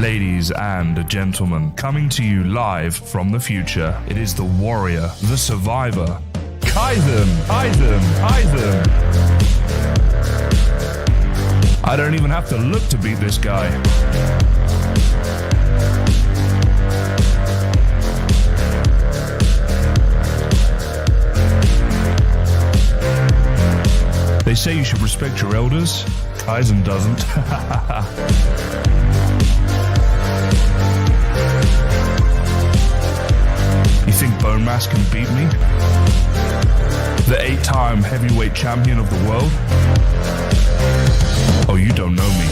Ladies and gentlemen, coming to you live from the future, it is the warrior, the survivor, Kysen! I don't even have to look to beat this guy. They say you should respect your elders. Kysen doesn't. You think Bone Mass can beat me? The 8-time heavyweight champion of the world? Oh, you don't know me.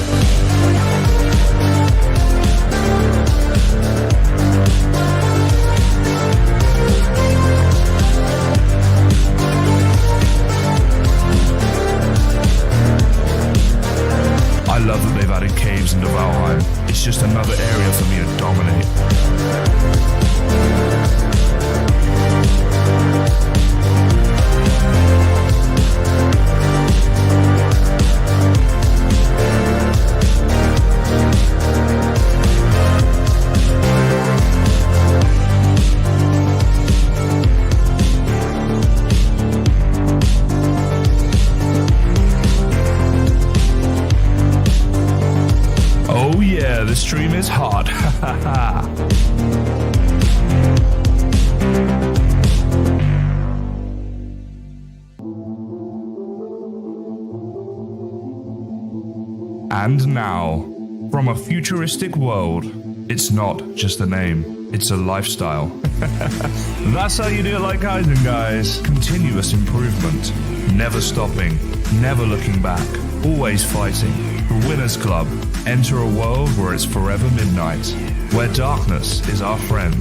I love that they've added caves into Valheim. It's just another area for me to dominate. The stream is hot. And now, from a futuristic world, it's not just a name, it's a lifestyle. That's how you do it like Kysen, guys. Continuous improvement, never stopping, never looking back, always fighting. The Winners Club. Enter a world where it's forever midnight, where darkness is our friend.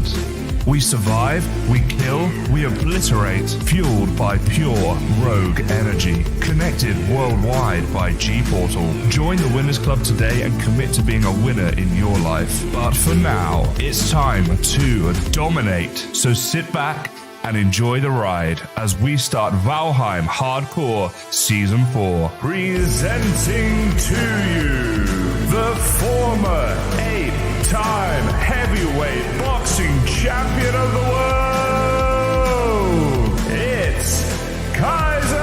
We survive, we kill, we obliterate, fueled by pure rogue energy, connected worldwide by G-Portal. Join the Winners Club today and commit to being a winner in your life. But for now, it's time to dominate. So sit back and enjoy the ride as we start Valheim Hardcore Season 4. Presenting to you the former 8-time heavyweight boxing champion of the world. It's Kysen!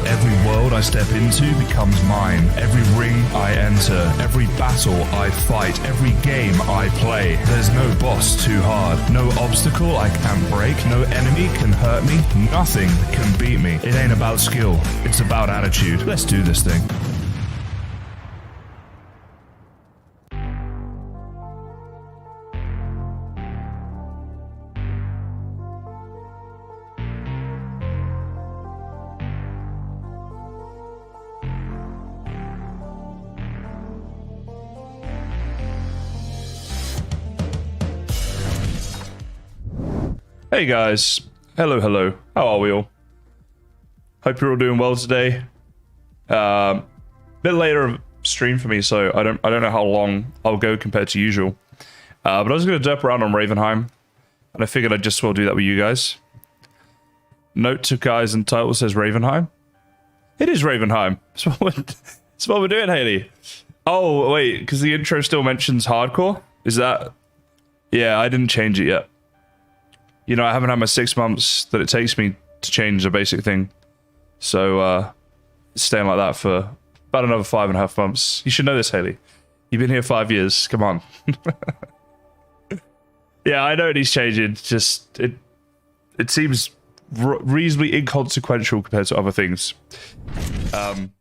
Every world I step into becomes mine. Every ring I enter, every battle I fight, every game I play. There's no boss too hard, no obstacle I can't break, no enemy can hurt me, nothing can beat me. It ain't about skill, it's about attitude. Let's do this thing. Hey guys, hello, how are we all? Hope you're all doing well today. Bit later of stream for me, so I don't know how long I'll go compared to usual. But I was going to derp around on RavenHeim, and I figured I'd just well do that with you guys. Note to guys and title says RavenHeim. It is RavenHeim. That's what we're doing, Haley. Oh wait, because the intro still mentions hardcore. Is that? Yeah, I didn't change it yet. You know, I haven't had my 6 months that it takes me to change a basic thing. So, staying like that for about another 5.5 months. You should know this, Haley. You've been here 5 years. Come on. Yeah, I know it needs changing. Just, it seems reasonably inconsequential compared to other things. And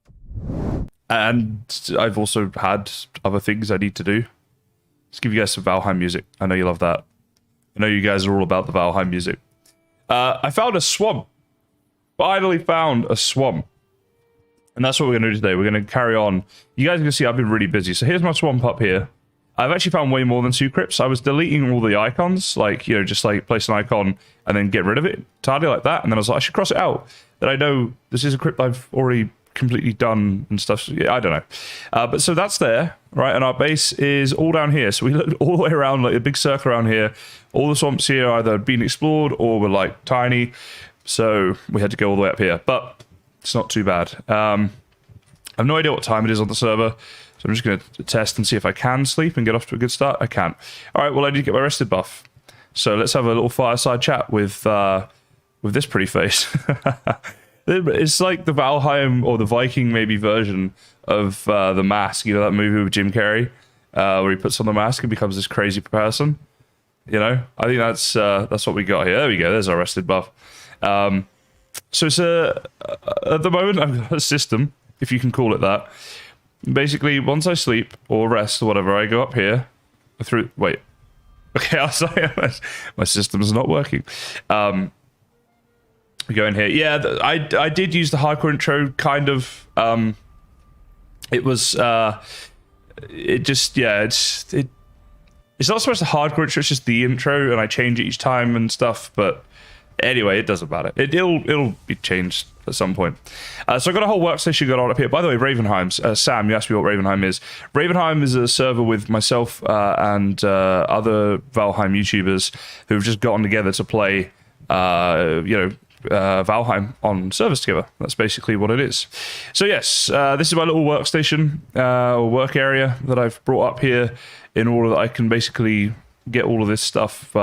I've also had other things I need to do. Let's give you guys some Valheim music. I know you love that. I know you guys are all about the Valheim music. I found a swamp. Finally found a swamp. And that's what we're going to do today. We're going to carry on. You guys can see I've been really busy. So here's my swamp up here. I've actually found way more than 2 crypts. I was deleting all the icons. Like, you know, just like place an icon and then get rid of it. Entirely like that. And then I was like, I should cross it out. That I know this is a crypt I've already completely done and stuff. So, yeah, I don't know. But so that's there, right? And our base is all down here. So we looked all the way around, like a big circle around here. All the swamps here either been explored or were like tiny. So we had to go all the way up here. But it's not too bad. I have no idea what time it is on the server. So So I'm just going to test and see if I can sleep and get off to a good start. I can. All right, well, I need to get my rested buff. So let's have a little fireside chat with this pretty face. It's like the Valheim or the Viking maybe version of The Mask. You know that movie with Jim Carrey where he puts on the mask and becomes this crazy person. You know, I think that's what we got here. There we go. There's our rested buff. So it's at the moment I've got a system, if you can call it that. Basically, once I sleep or rest or whatever, I go up here through. Wait, okay, I'll say my system's not working. We go in here. Yeah, I did use the hardcore intro kind of. It was it just it's not so much the hardcore intro, it's just the intro, and I change it each time and stuff. But anyway, it doesn't matter. It'll be changed at some point. So I got a whole workstation got on up here. By the way, RavenHeim. Sam, you asked me what RavenHeim is. RavenHeim is a server with myself and other Valheim YouTubers who've just gotten together to play, Valheim on servers together. That's basically what it is. So yes, this is my little workstation or work area that I've brought up here in order that I can basically get all of this stuff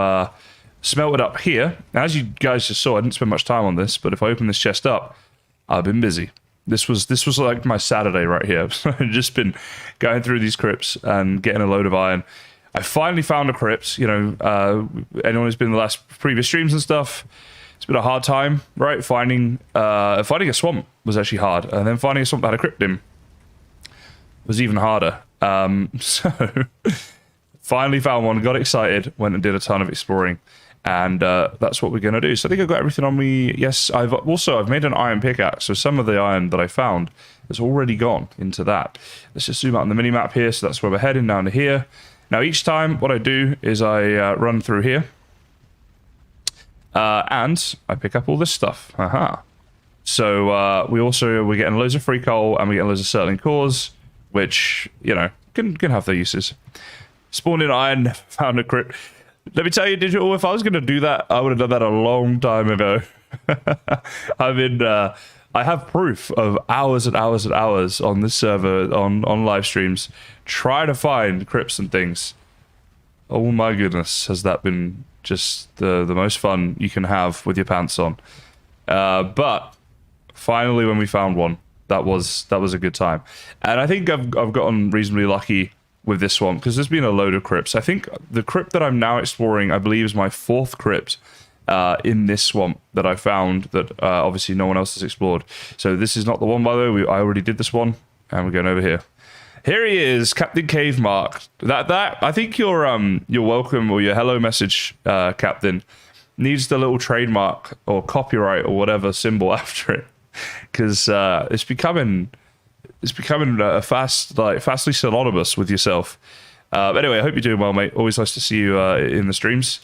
smelted up here. Now, as you guys just saw, I didn't spend much time on this, but if I open this chest up, I've been busy. This was like my Saturday right here. I've just been going through these crypts and getting a load of iron. I finally found a crypt. You know, anyone who's been in the last previous streams and stuff, it's been a hard time, right? Finding a swamp was actually hard, and then finding a swamp that had a crypt in was even harder. So finally found one, got excited, went and did a ton of exploring, and that's what we're gonna do. So I think I've got everything on me. Yes, I've made an iron pickaxe, so some of the iron that I found has already gone into that. Let's just zoom out on the mini map here. So that's where we're heading, down to here. Now each time what I do is I run through here. And I pick up all this stuff. So we're getting loads of free coal, and we're getting loads of Sertling cores, which, you know, can have their uses. Spawned in iron, never found a crypt. Let me tell you, Digital, if I was going to do that, I would have done that a long time ago. I have proof of hours and hours and hours on this server, on live streams, trying to find crypts and things. Oh my goodness, has that been just the most fun you can have with your pants on. But finally, when we found one, that was a good time. And I think I've gotten reasonably lucky with this one, because there's been a load of crypts. I think the crypt that I'm now exploring, I believe, is my 4th crypt in this swamp that I found that obviously no one else has explored. So this is not the one, by the way. I already did this one, and we're going over here. Here he is, Captain Cave Mark. That I think your welcome or your hello message, Captain, needs the little trademark or copyright or whatever symbol after it, because it's becoming fastly synonymous with yourself. Anyway, I hope you're doing well, mate. Always nice to see you in the streams.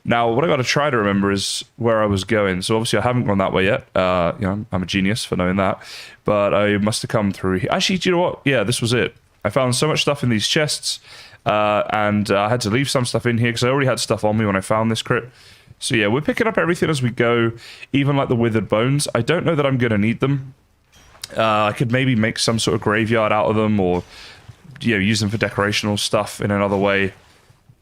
Now, what I got to try to remember is where I was going. So obviously I haven't gone that way yet. I'm a genius for knowing that, but I must have come through here. Actually, do you know what? Yeah, this was it. I found so much stuff in these chests, and I had to leave some stuff in here because I already had stuff on me when I found this crypt. So yeah, we're picking up everything as we go, even like the withered bones. I don't know that I'm going to need them. I could maybe make some sort of graveyard out of them, or use them for decorational stuff in another way.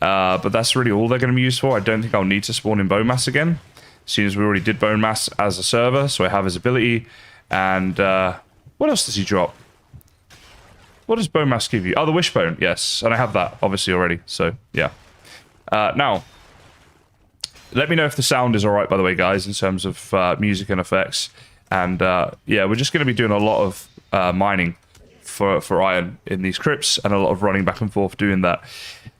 But that's really all they're going to be used for. I don't think I'll need to spawn in bone mass again, seeing as we already did bone mass as a server, so I have his ability. And what else does he drop? What does bone mass give you? Oh, the wishbone, yes. And I have that, obviously, already. So, yeah. Now, let me know if the sound is all right, by the way, guys, in terms of music and effects. And, yeah, we're just going to be doing a lot of mining for iron in these crypts, and a lot of running back and forth doing that.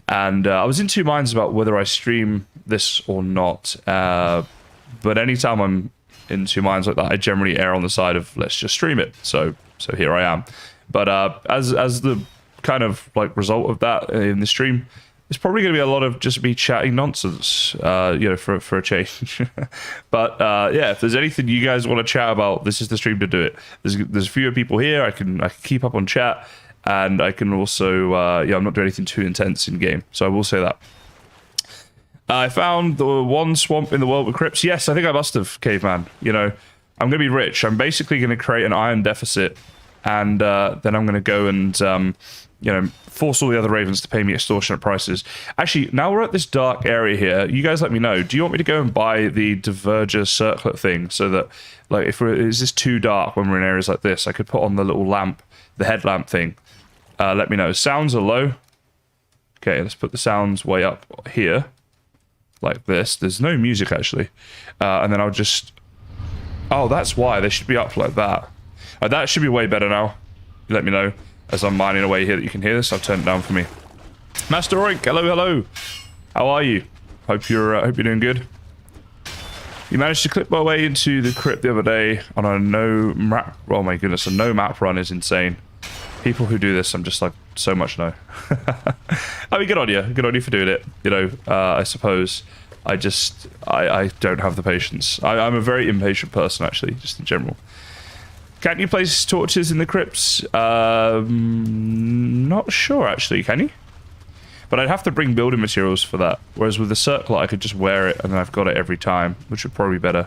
And I was in two minds about whether I stream this or not. But anytime I'm in two minds like that, I generally err on the side of let's just stream it. So here I am. But as the kind of like result of that in the stream, it's probably going to be a lot of just me chatting nonsense, for a change. But yeah, if there's anything you guys want to chat about, this is the stream to do it. There's fewer people here. I can keep up on chat, and I can also I'm not doing anything too intense in game. So I will say that. I found the one swamp in the world with crypts. Yes, I think I must have, caveman. I'm going to be rich. I'm basically going to create an iron deficit and then I'm going to go and, you know, force all the other ravens to pay me extortionate prices. Actually, now we're at this dark area here. You guys let me know. Do you want me to go and buy the diverger circlet thing so that, like, is this too dark when we're in areas like this? I could put on the little lamp, the headlamp thing. Let me know. Sounds are low. Okay, let's put the sounds way up here, like this. There's no music, actually. And then I'll just... Oh, that's why. They should be up like that. That should be way better now. Let me know as I'm mining away here that you can hear this. I'll turn it down for me. Master Oink, hello, hello. How are you? Hope you're doing good. You managed to clip my way into the crypt the other day on a no map... Oh my goodness, a no map run is insane. People who do this, I'm just like, so much no. I mean, good on you. Good on you for doing it. You know, I suppose. I don't have the patience. I'm a very impatient person, actually, just in general. Can't you place torches in the crypts? Not sure, actually. Can you? But I'd have to bring building materials for that. Whereas with the circlet, I could just wear it and then I've got it every time, which would probably be better.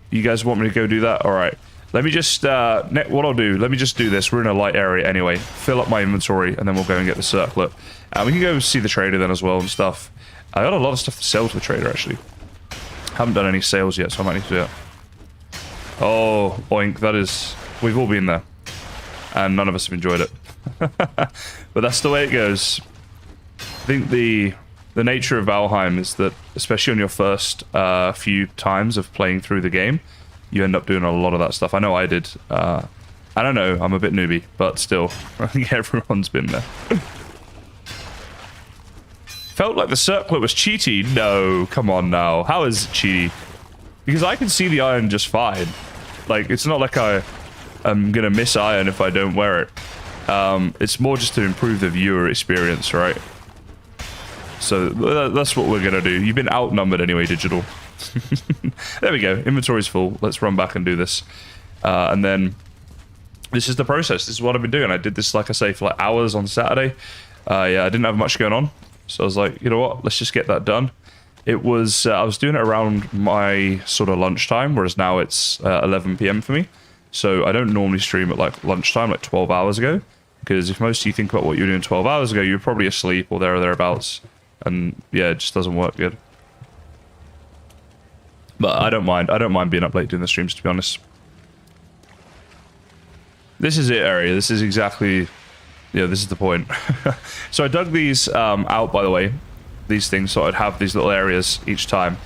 You guys want me to go do that? All right. Let me just, what I'll do, let me just do this. We're in a light area anyway. Fill up my inventory and then we'll go and get the circlet. We can go see the trader then as well and stuff. I got a lot of stuff to sell to the trader, actually. Haven't done any sales yet, so I might need to do it. Oh, oink, that is... We've all been there. And none of us have enjoyed it. But that's the way it goes. I think the nature of Valheim is that, especially on your first few times of playing through the game, you end up doing a lot of that stuff. I know I did. I don't know, I'm a bit newbie, but still, I think everyone's been there. Felt like the circlet was cheaty. No, come on now. How is it cheaty? Because I can see the iron just fine. Like, it's not like I'm gonna miss iron if I don't wear it. It's more just to improve the viewer experience, right? So that's what we're gonna do. You've been outnumbered anyway, digital. There we go. Inventory's full. Let's run back and do this. And then this is the process. This is what I've been doing. I did this, like I say, for like hours on Saturday. Yeah, I didn't have much going on. So I was like, you know what? Let's just get that done. It was, I was doing it around my sort of lunchtime, whereas now it's 11 p.m. for me. So I don't normally stream at like lunchtime, like 12 hours ago. Because if most of you think about what you were doing 12 hours ago, you're probably asleep or there or thereabouts. And yeah, it just doesn't work good. But I don't mind. I don't mind being up late doing the streams, to be honest. This is it, area. This is exactly... Yeah, this is the point. So I dug these out, by the way. These things, so I'd have these little areas each time.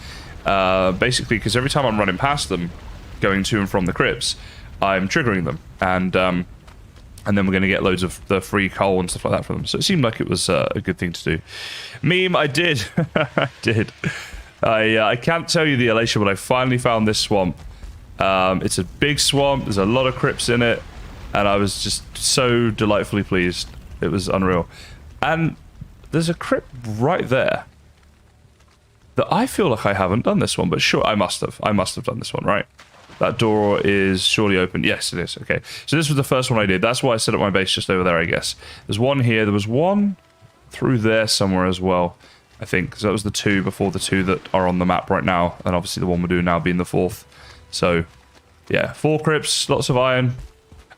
Basically, because every time I'm running past them, going to and from the crypts, I'm triggering them. And then we're going to get loads of the free coal and stuff like that from them. So it seemed like it was a good thing to do. Meme, I did. I did. I can't tell you the elation, but I finally found this swamp. It's a big swamp. There's a lot of crypts in it. And I was just so delightfully pleased. It was unreal. And there's a crypt right there that I feel like I haven't done this one, but sure, I must have. I must have done this one, right? That door is surely open. Yes, it is. Okay. So this was the first one I did. That's why I set up my base just over there, I guess. There's one here. There was one through there somewhere as well, I think. Because that was the two before the two that are on the map right now. And obviously the one we're doing now being the fourth. So, yeah. 4 crypts, lots of iron.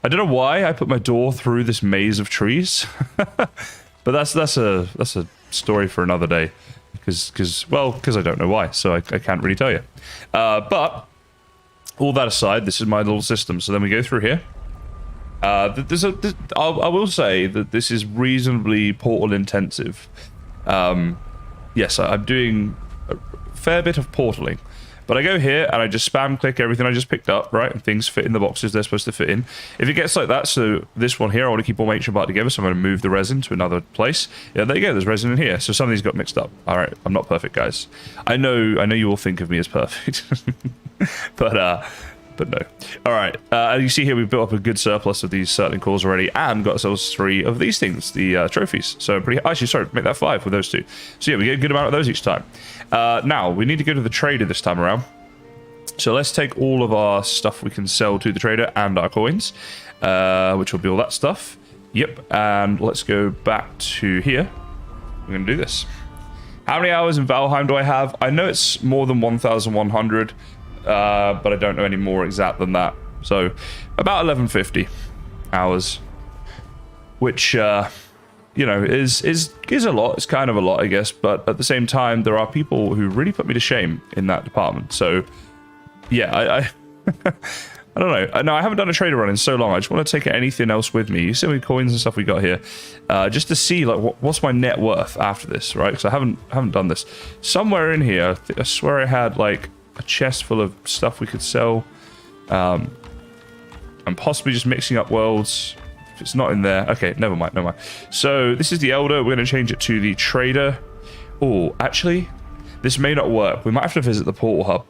I don't know why I put my door through this maze of trees. But that's a story for another day. Because I don't know why. So I can't really tell you. But... all that aside, this is my little system. So then we go through here. I will say that this is reasonably portal intensive. Yes, I'm doing a fair bit of portaling. But I go here and I just spam click everything I just picked up, right? And things fit in the boxes they're supposed to fit in. If it gets like that, so this one here, I want to keep all my ancient part together, so I'm going to move the resin to another place. Yeah, there you go, there's resin in here. So some of these got mixed up. All right, I'm not perfect, guys. I know you all think of me as perfect. but no. All right, you see here we've built up a good surplus of these certain cores already and got ourselves 3 of these things, the trophies. So actually, sorry, make that 5 with those 2. So yeah, we get a good amount of those each time. Now, we need to go to the trader this time around. So let's take all of our stuff we can sell to the trader and our coins, which will be all that stuff. Yep, and let's go back to here. We're going to do this. How many hours in Valheim do I have? I know it's more than 1,100. But I don't know any more exact than that. So about 1150 hours, which you know, is a lot. It's kind of a lot, I guess, but at the same time, there are people who really put me to shame in that department. So yeah, I I don't know. No, I haven't done a trader run in so long. I just want to take anything else with me. You see how many coins and stuff we got here, just to see like what's my net worth after this, right? Because I haven't done this. Somewhere in here, I swear I had like a chest full of stuff we could sell. I'm possibly just mixing up worlds. If it's not in there, okay, never mind. So this is the Elder. We're going to change it to the Trader. Oh, actually, this may not work. We might have to visit the portal hub.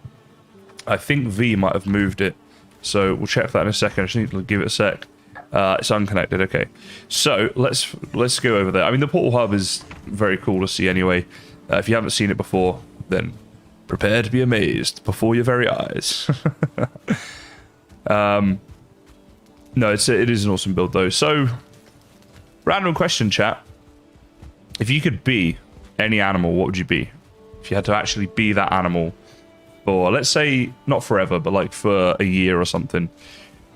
I think V might have moved it. So we'll check that in a second. I just need to give it a sec. It's unconnected. Okay. So let's go over there. I mean, the portal hub is very cool to see anyway. If you haven't seen it before, then prepare to be amazed before your very eyes. No, it is an awesome build though. So, random question, chat. If you could be any animal, what would you be? If you had to actually be that animal for, let's say, not forever, but like for a year or something.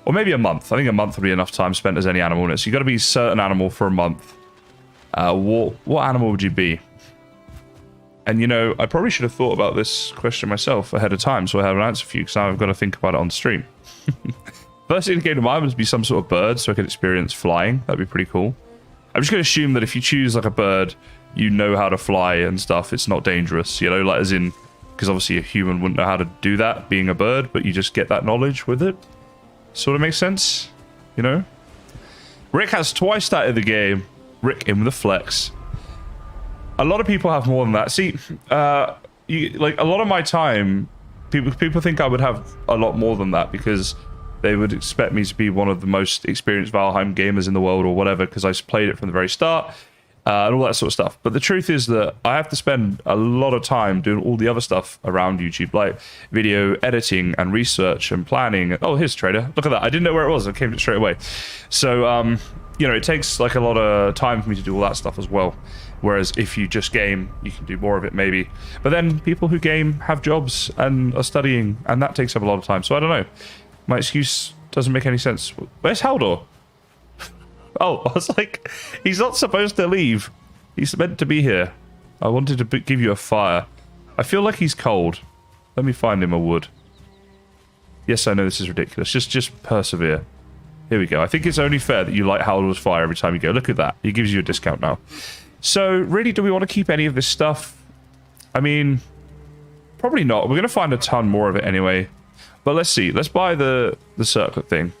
Or maybe a month. I think a month would be enough time spent as any animal in it. So you got to be a certain animal for a month. What animal would you be? And you know, I probably should have thought about this question myself ahead of time, so I have an answer for you, because now I've got to think about it on stream. First thing that came to mind was be some sort of bird, so I could experience flying. That'd be pretty cool. I'm just going to assume that if you choose like a bird, you know how to fly and stuff. It's not dangerous, you know, like as in, because obviously a human wouldn't know how to do that, being a bird, but you just get that knowledge with it. Sort of makes sense, you know? Rick has twice started the game. Rick in with a flex. A lot of people have more than that. See, like a lot of my time, people think I would have a lot more than that because they would expect me to be one of the most experienced Valheim gamers in the world or whatever, because I played it from the very start and all that sort of stuff. But the truth is that I have to spend a lot of time doing all the other stuff around YouTube, like video editing and research and planning. Oh, here's Trader. Look at that. I didn't know where it was. I came to it straight away. So, you know, it takes like a lot of time for me to do all that stuff as well. Whereas if you just game, you can do more of it maybe. But then people who game have jobs and are studying, and that takes up a lot of time. So I don't know. My excuse doesn't make any sense. Where's Haldor? Oh, I was like, he's not supposed to leave. He's meant to be here. I wanted to give you a fire. I feel like he's cold. Let me find him a wood. Yes, I know this is ridiculous. Just persevere. Here we go. I think it's only fair that you light Haldor's fire every time you go. Look at that. He gives you a discount now. So, really, do we want to keep any of this stuff? I mean, probably not. We're going to find a ton more of it anyway. But let's see. Let's buy the circlet thing.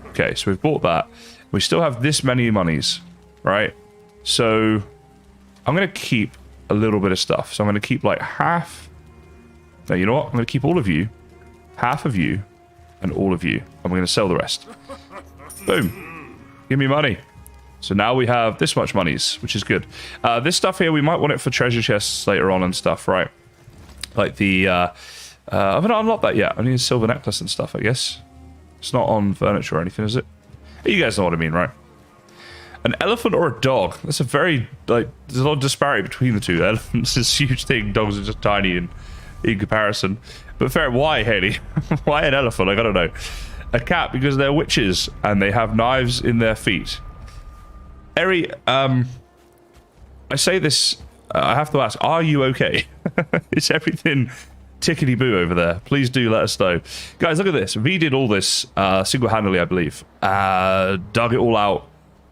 Okay, so we've bought that. We still have this many monies, right? So I'm going to keep a little bit of stuff. So I'm going to keep like half. No, you know what? I'm going to keep all of you, half of you, and all of you. And we're going to sell the rest. Boom. Give me money. So now we have this much monies, which is good. This stuff here, we might want it for treasure chests later on and stuff, right? Like the... I haven't unlocked that yet. I need a silver necklace and stuff, I guess. It's not on furniture or anything, is it? You guys know what I mean, right? An elephant or a dog? That's a very, like, there's a lot of disparity between the two. Elephants is a huge thing. Dogs are just tiny in comparison. But fair, why, Haley? Why an elephant? Like, I don't know. A cat, because they're witches and they have knives in their feet. Eri, I say this, I have to ask, are you okay? Is everything tickety-boo over there? Please do let us know. Guys, look at this. V did all this single-handedly, I believe. Dug it all out,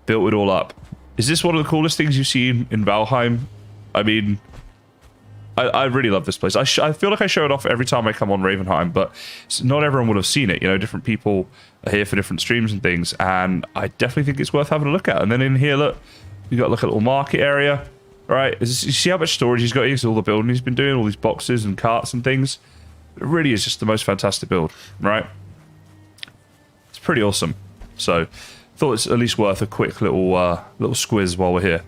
built it all up. Is this one of the coolest things you've seen in Valheim? I mean, I really love this place. I feel like I show it off every time I come on RavenHeim, but not everyone would have seen it. You know, different people are here for different streams and things, and I definitely think it's worth having a look at. And then in here, look, you got like a little market area. Right, you see how much storage he's got here? All the building he's been doing, all these boxes and carts and things. It really is just the most fantastic build, right? It's pretty awesome. So, thought it's at least worth a quick little squiz while we're here.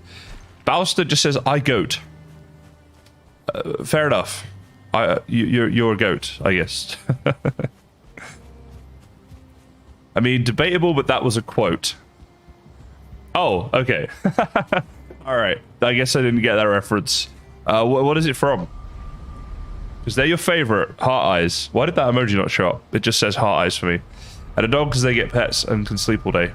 Balster just says, "I goat." Fair enough. You're a goat, I guess. I mean, debatable, but that was a quote. Oh, okay. All right, I guess I didn't get that reference. What is it from? Because they're your favorite. Heart eyes. Why did that emoji not show up? It just says heart eyes for me. And a dog because they get pets and can sleep all day.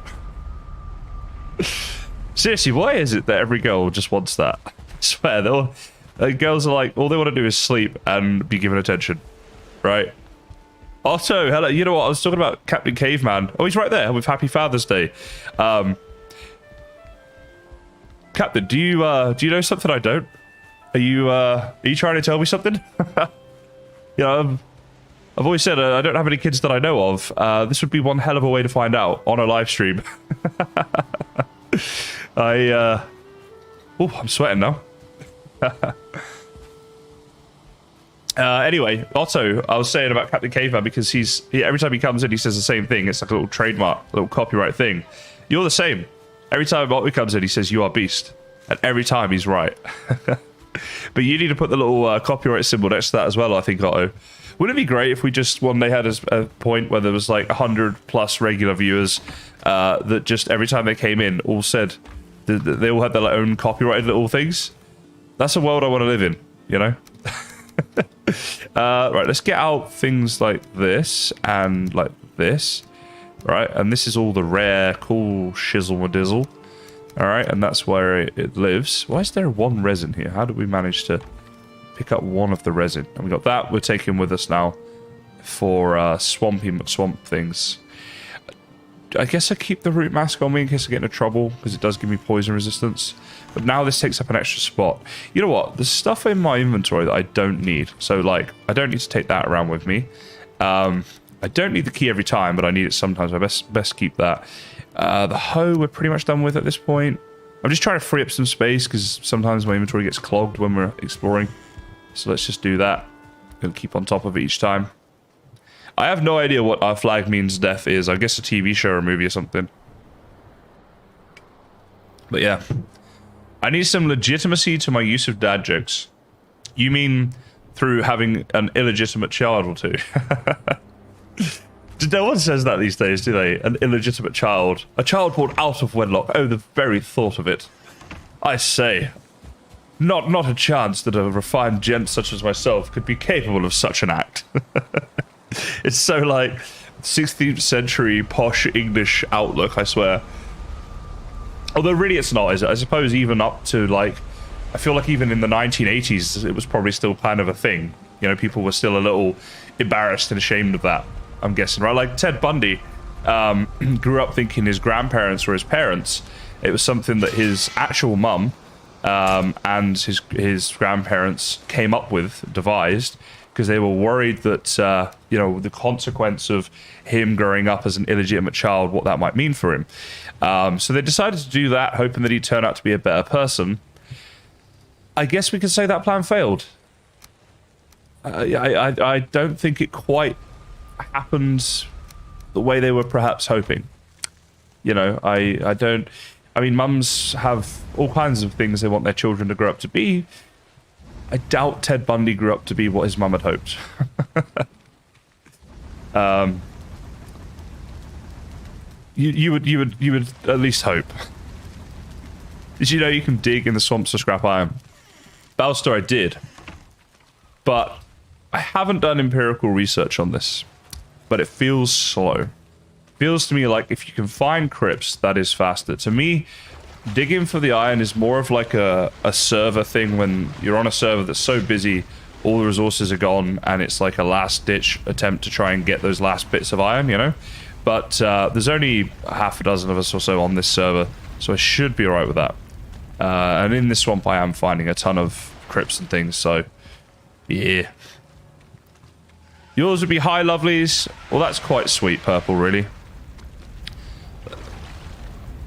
Seriously, why is it that every girl just wants that? I swear, girls are like, all they want to do is sleep and be given attention, right? Also, hello, you know what? I was talking about Captain Caveman. Oh, he's right there with Happy Father's Day. Captain, do you know something I don't? Are you trying to tell me something? You know, I've always said I don't have any kids that I know of. This would be one hell of a way to find out on a live stream. Oh, I'm sweating now. Anyway, Otto, I was saying about Captain Caveman because every time he comes in, he says the same thing. It's like a little trademark, a little copyright thing. You're the same. Every time Otto comes in, he says, "You are beast." And every time he's right. But you need to put the little copyright symbol next to that as well, I think, Otto. Wouldn't it be great if we just one day had a point where there was like 100+ regular viewers that just every time they came in all said they all had their own copyrighted little things? That's a world I want to live in, you know? Right, let's get out things like this and like this. Right, and this is all the rare, cool shizzle-ma-dizzle. Alright, and that's where it lives. Why is there one resin here? How did we manage to pick up one of the resin? And we got that. We're taking with us now for swampy McSwamp things. I guess I keep the root mask on me in case I get into trouble, because it does give me poison resistance. But now this takes up an extra spot. You know what? There's stuff in my inventory that I don't need. So, like, I don't need to take that around with me. I don't need the key every time, but I need it sometimes. I best keep that. The hoe we're pretty much done with at this point. I'm just trying to free up some space because sometimes my inventory gets clogged when we're exploring. So let's just do that. Gonna keep on top of it each time. I have no idea what Our Flag Means Death is. I guess a TV show or a movie or something. But yeah. I need some legitimacy to my use of dad jokes. You mean through having an illegitimate child or two? No one says that these days, do they? An illegitimate child. A child born out of wedlock. Oh, the very thought of it. I say. Not a chance that a refined gent such as myself could be capable of such an act. It's so like 16th century posh English outlook, I swear. Although really it's not, is it? I suppose even up to like, I feel like even in the 1980s, it was probably still kind of a thing. You know, people were still a little embarrassed and ashamed of that, I'm guessing, right? Like Ted Bundy grew up thinking his grandparents were his parents. It was something that his actual mum and his grandparents came up with, devised, because they were worried that, you know, the consequence of him growing up as an illegitimate child, what that might mean for him. So they decided to do that, hoping that he'd turn out to be a better person. I guess we could say that plan failed. I don't think it quite happened the way they were perhaps hoping. You know, I don't... I mean, mums have all kinds of things they want their children to grow up to be. I doubt Ted Bundy grew up to be what his mum had hoped. You would at least hope. Did you know you can dig in the swamps for scrap iron? Balstar, I did, but I haven't done empirical research on this. But it feels slow. Feels to me like if you can find crypts, that is faster. To me, digging for the iron is more of like a server thing when you're on a server that's so busy, all the resources are gone, and it's like a last-ditch attempt to try and get those last bits of iron, you know? But there's only half a dozen of us or so on this server, so I should be alright with that. And in this swamp I am finding a ton of crypts and things, so yeah. Yours would be high lovelies. Well, that's quite sweet, Purple, really.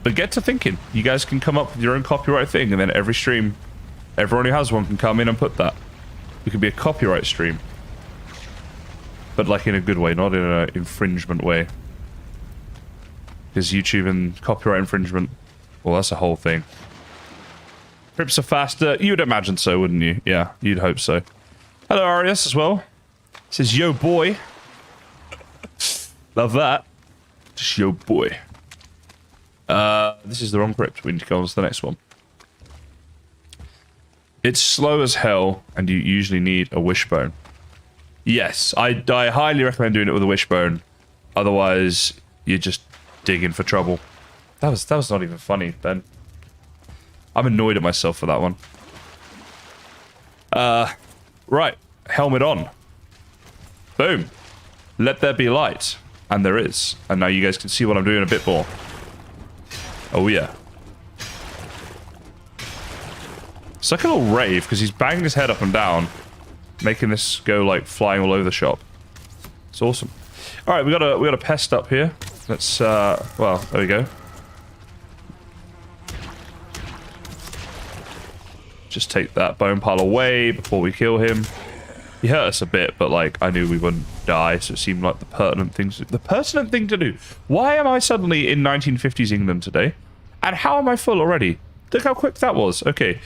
But get to thinking. You guys can come up with your own copyright thing, and then every stream, everyone who has one can come in and put that. It could be a copyright stream. But like in a good way, not in an infringement way. Because YouTube and copyright infringement, well, that's a whole thing. Crypts are faster. You would imagine so, wouldn't you? Yeah, you'd hope so. Hello, Arius, as well. Says, yo, boy. Love that. Just yo, boy. This is the wrong crypt. We need to go on to the next one. It's slow as hell, and you usually need a wishbone. Yes, I highly recommend doing it with a wishbone. Otherwise, you're just digging for trouble. That was not even funny, Ben. I'm annoyed at myself for that one. Right. Helmet on. Boom. Let there be light. And there is. And now you guys can see what I'm doing a bit more. Oh, yeah. It's like a little rave, because he's banging his head up and down, making this go, like, flying all over the shop. It's awesome. Alright, we got a pest up here. Let's, well, there we go. Just take that bone pile away before we kill him. He hurt us a bit, but like I knew we wouldn't die, so it seemed like the pertinent thing to do. Why am I suddenly in 1950s England today? And how am I full already? Look how quick that was. Okay,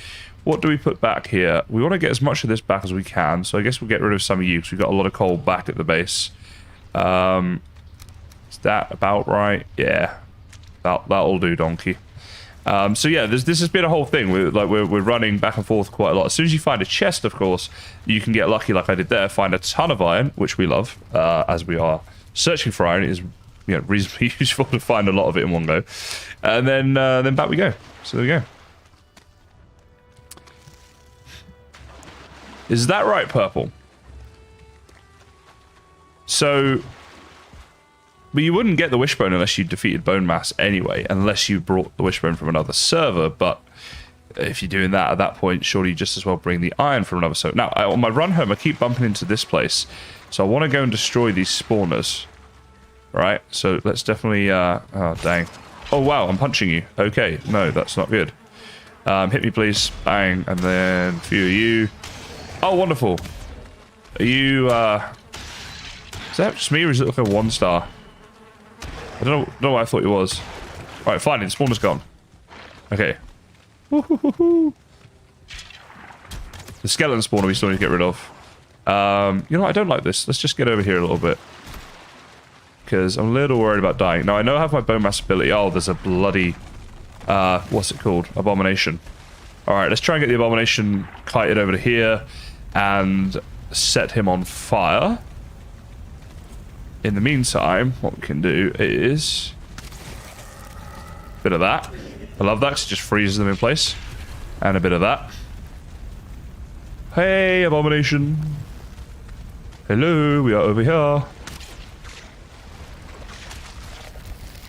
what do we put back here? We want to get as much of this back as we can, so I guess we'll get rid of some of you because we've got a lot of coal back at the base. Is that about right? Yeah, that'll do, donkey. So yeah, this has been a whole thing. We're running back and forth quite a lot. As soon as you find a chest, of course, you can get lucky like I did there. Find a ton of iron, which we love, as we are searching for iron. It is, you know, reasonably useful to find a lot of it in one go. And then back we go. So there we go. Is that right, Purple? So... But you wouldn't get the wishbone unless you defeated Bone Mass anyway, unless you brought the wishbone from another server. But if you're doing that at that point, surely you just as well bring the iron from another server. Now, on my run home, I keep bumping into this place. So I want to go and destroy these spawners. Right? So let's definitely... oh, dang. Oh, wow, I'm punching you. Okay, no, that's not good. Hit me, please. Bang. And then a few of you. Oh, wonderful. Are you... Is that just me, or is it like a 1-star? I don't know what I thought it was. Alright, fine, the spawner's gone. Okay. The skeleton spawner we still need to get rid of. You know what, I don't like this. Let's just get over here a little bit. Because I'm a little worried about dying. Now, I know I have my bone mass ability. Oh, there's a bloody... what's it called? Abomination. Alright, let's try and get the abomination kited over to here. And set him on fire. In the meantime, what we can do is... a bit of that. I love that because it just freezes them in place. And a bit of that. Hey, abomination. Hello, we are over here.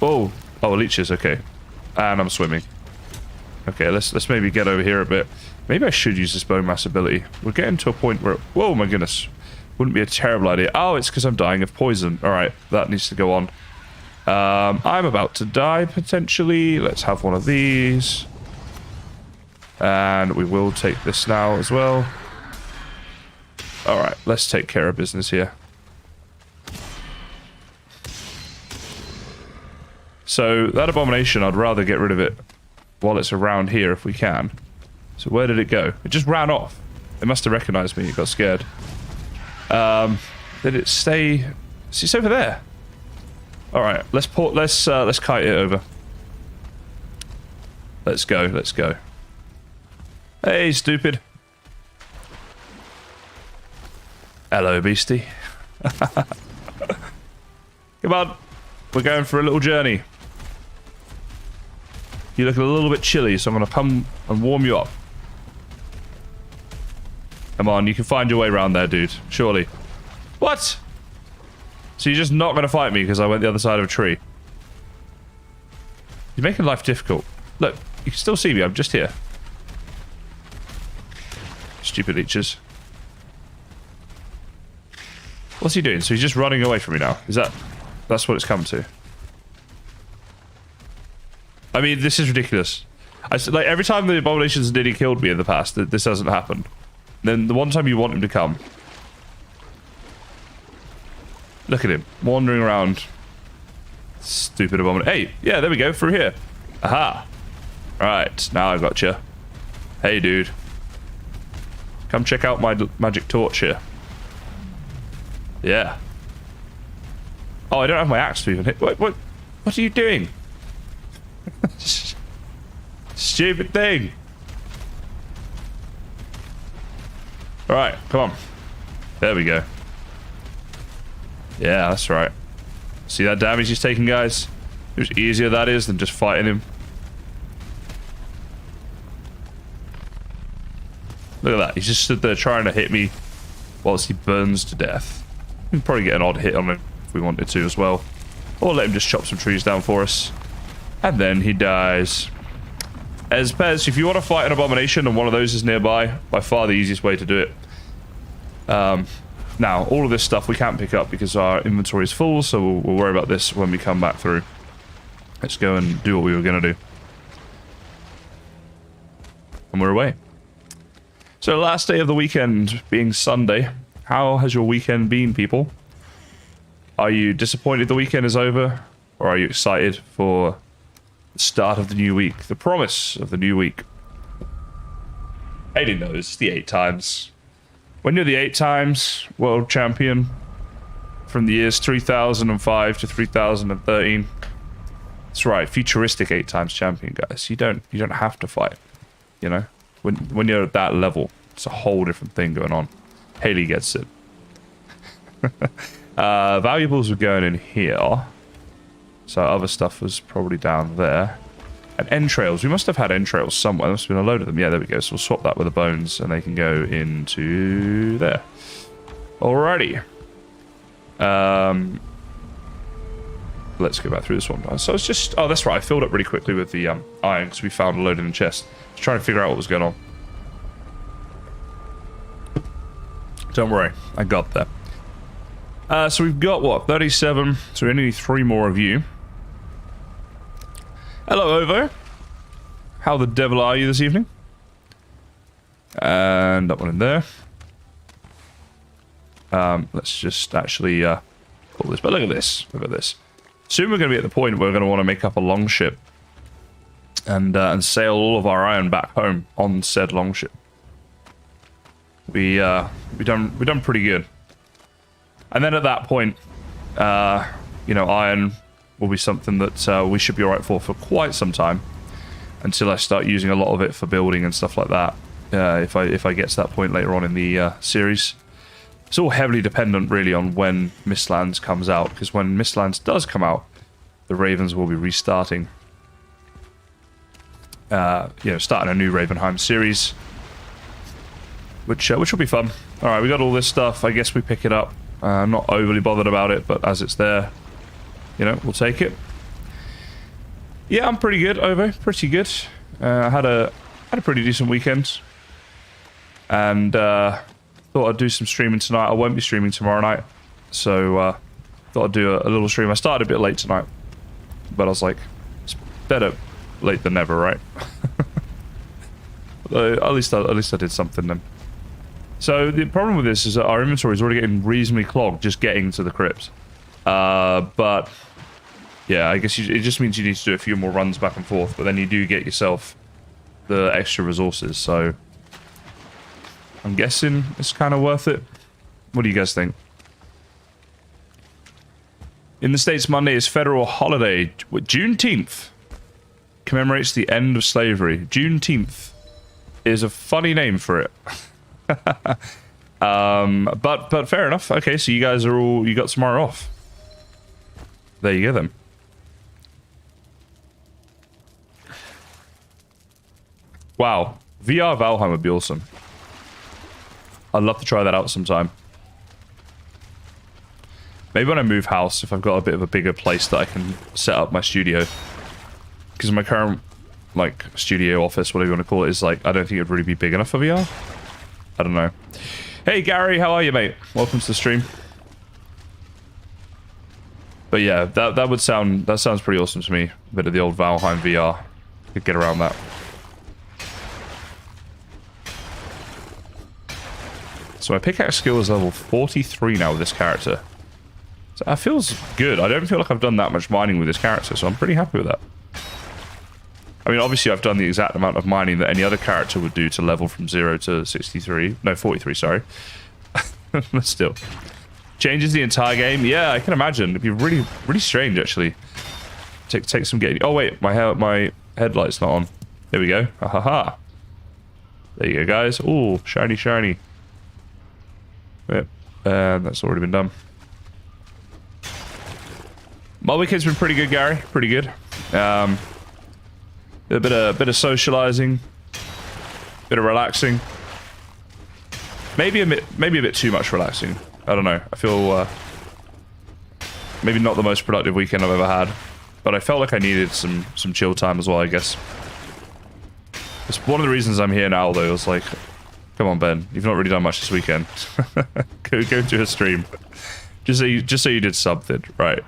Oh, leeches, okay. And I'm swimming. Okay, let's maybe get over here a bit. Maybe I should use this bone mass ability. We're getting to a point where... Whoa, my goodness. Wouldn't be a terrible idea. Oh, it's because I'm dying of poison. Alright, that needs to go on. I'm about to die, potentially. Let's have one of these. And we will take this now as well. Alright, let's take care of business here. So, that abomination, I'd rather get rid of it while it's around here if we can. So where did it go? It just ran off. It must have recognized me. It got scared. Did it stay? It's over there. All right, let's kite it over. Let's go. Hey, stupid. Hello, beastie. Come on, we're going for a little journey. You look a little bit chilly, so I'm gonna come and warm you up. Come on, you can find your way around there, dude. Surely. What? So you're just not going to fight me because I went the other side of a tree? You're making life difficult. Look, you can still see me. I'm just here. Stupid leeches. What's he doing? So he's just running away from me now. That's what it's come to? I mean, this is ridiculous. Like, every time the abominations nearly killed me in the past, this hasn't happened. Then the one time you want him to come. Look at him, wandering around. Stupid abomination. Hey, yeah, there we go, through here. Aha. Right, now I've got you. Hey, dude. Come check out my magic torch here. Yeah. Oh, I don't have my axe to even hit. What are you doing? Stupid thing. Alright, come on. There we go. Yeah, that's right. See that damage he's taking, guys? How much easier that is than just fighting him. Look at that. He's just stood there trying to hit me whilst he burns to death. We can probably get an odd hit on him if we wanted to as well. Or let him just chop some trees down for us. And then he dies. As Pez, if you want to fight an abomination and one of those is nearby, by far the easiest way to do it. Now, all of this stuff we can't pick up because our inventory is full, so we'll worry about this when we come back through. Let's go and do what we were going to do. And we're away. So, last day of the weekend being Sunday. How has your weekend been, people? Are you disappointed the weekend is over? Or are you excited for the start of the new week? The promise of the new week. Haley knows, the 8 times. When you're the 8 times world champion from the years 3005 to 3013. That's right, futuristic 8 times champion, guys. You don't have to fight. You know? When you're at that level, it's a whole different thing going on. Haley gets it. Valuables were going in here. So other stuff was probably down there. And entrails. We must have had entrails somewhere. There must have been a load of them. Yeah, there we go. So we'll swap that with the bones and they can go into there. Alrighty. Let's go back through this one. So it's just... Oh, that's right. I filled up really quickly with the iron because we found a load in the chest. Just trying to figure out what was going on. Don't worry. I got there. So we've got, what, 37. So we only need 3 more of you. Hello, Ovo. How the devil are you this evening? And that one in there. Let's just actually pull this. But look at this. Look at this. Soon we're going to be at the point where we're going to want to make up a longship. And sail all of our iron back home on said longship. We done pretty good. And then at that point, you know, iron will be something that we should be alright for quite some time. Until I start using a lot of it for building and stuff like that. If I get to that point later on in the series. It's all heavily dependent really on when Mistlands comes out. Because when Mistlands does come out, the Ravens will be restarting. You know, starting a new RavenHeim series. Which will be fun. Alright, we got all this stuff. I guess we pick it up. I'm not overly bothered about it, but as it's there, you know, we'll take it. Yeah, I'm pretty good, Ovo. Pretty good. I had a pretty decent weekend. And thought I'd do some streaming tonight. I won't be streaming tomorrow night. So thought I'd do a little stream. I started a bit late tonight. But I was like, it's better late than never, right? at least I did something then. So the problem with this is that our inventory is already getting reasonably clogged just getting to the crypt. But yeah, I guess it just means you need to do a few more runs back and forth, but then you do get yourself the extra resources, so I'm guessing it's kind of worth it. What do you guys think? In the States, Monday is federal holiday. Juneteenth commemorates the end of slavery. Juneteenth is a funny name for it. But fair enough. Okay, so you guys you got tomorrow off. There you go then. Wow, VR Valheim would be awesome. I'd love to try that out sometime. Maybe when I move house, if I've got a bit of a bigger place that I can set up my studio. Because my current, like, studio office, whatever you want to call it, is like, I don't think it'd really be big enough for VR. I don't know. Hey Gary, how are you, mate? Welcome to the stream. But yeah, that sounds pretty awesome to me. A bit of the old Valheim VR. Could get around that. So my pickaxe skill is level 43 now with this character. So that feels good. I don't feel like I've done that much mining with this character, so I'm pretty happy with that. I mean, obviously I've done the exact amount of mining that any other character would do to level from 0 to 63. No, 43, sorry. But still. Changes the entire game? Yeah, I can imagine. It'd be really, really strange, actually. Take some getting... Oh, wait. My headlight's not on. There we go. Ha ha ha. There you go, guys. Ooh, shiny, shiny. Yep. And that's already been done. My weekend's been pretty good, Gary. Pretty good. A bit of socializing, bit of relaxing. Maybe a bit too much relaxing. I don't know. I feel maybe not the most productive weekend I've ever had, but I felt like I needed some chill time as well, I guess. It's one of the reasons I'm here now, though. It's like, come on, Ben, you've not really done much this weekend. go to a stream. Just so you did something, right?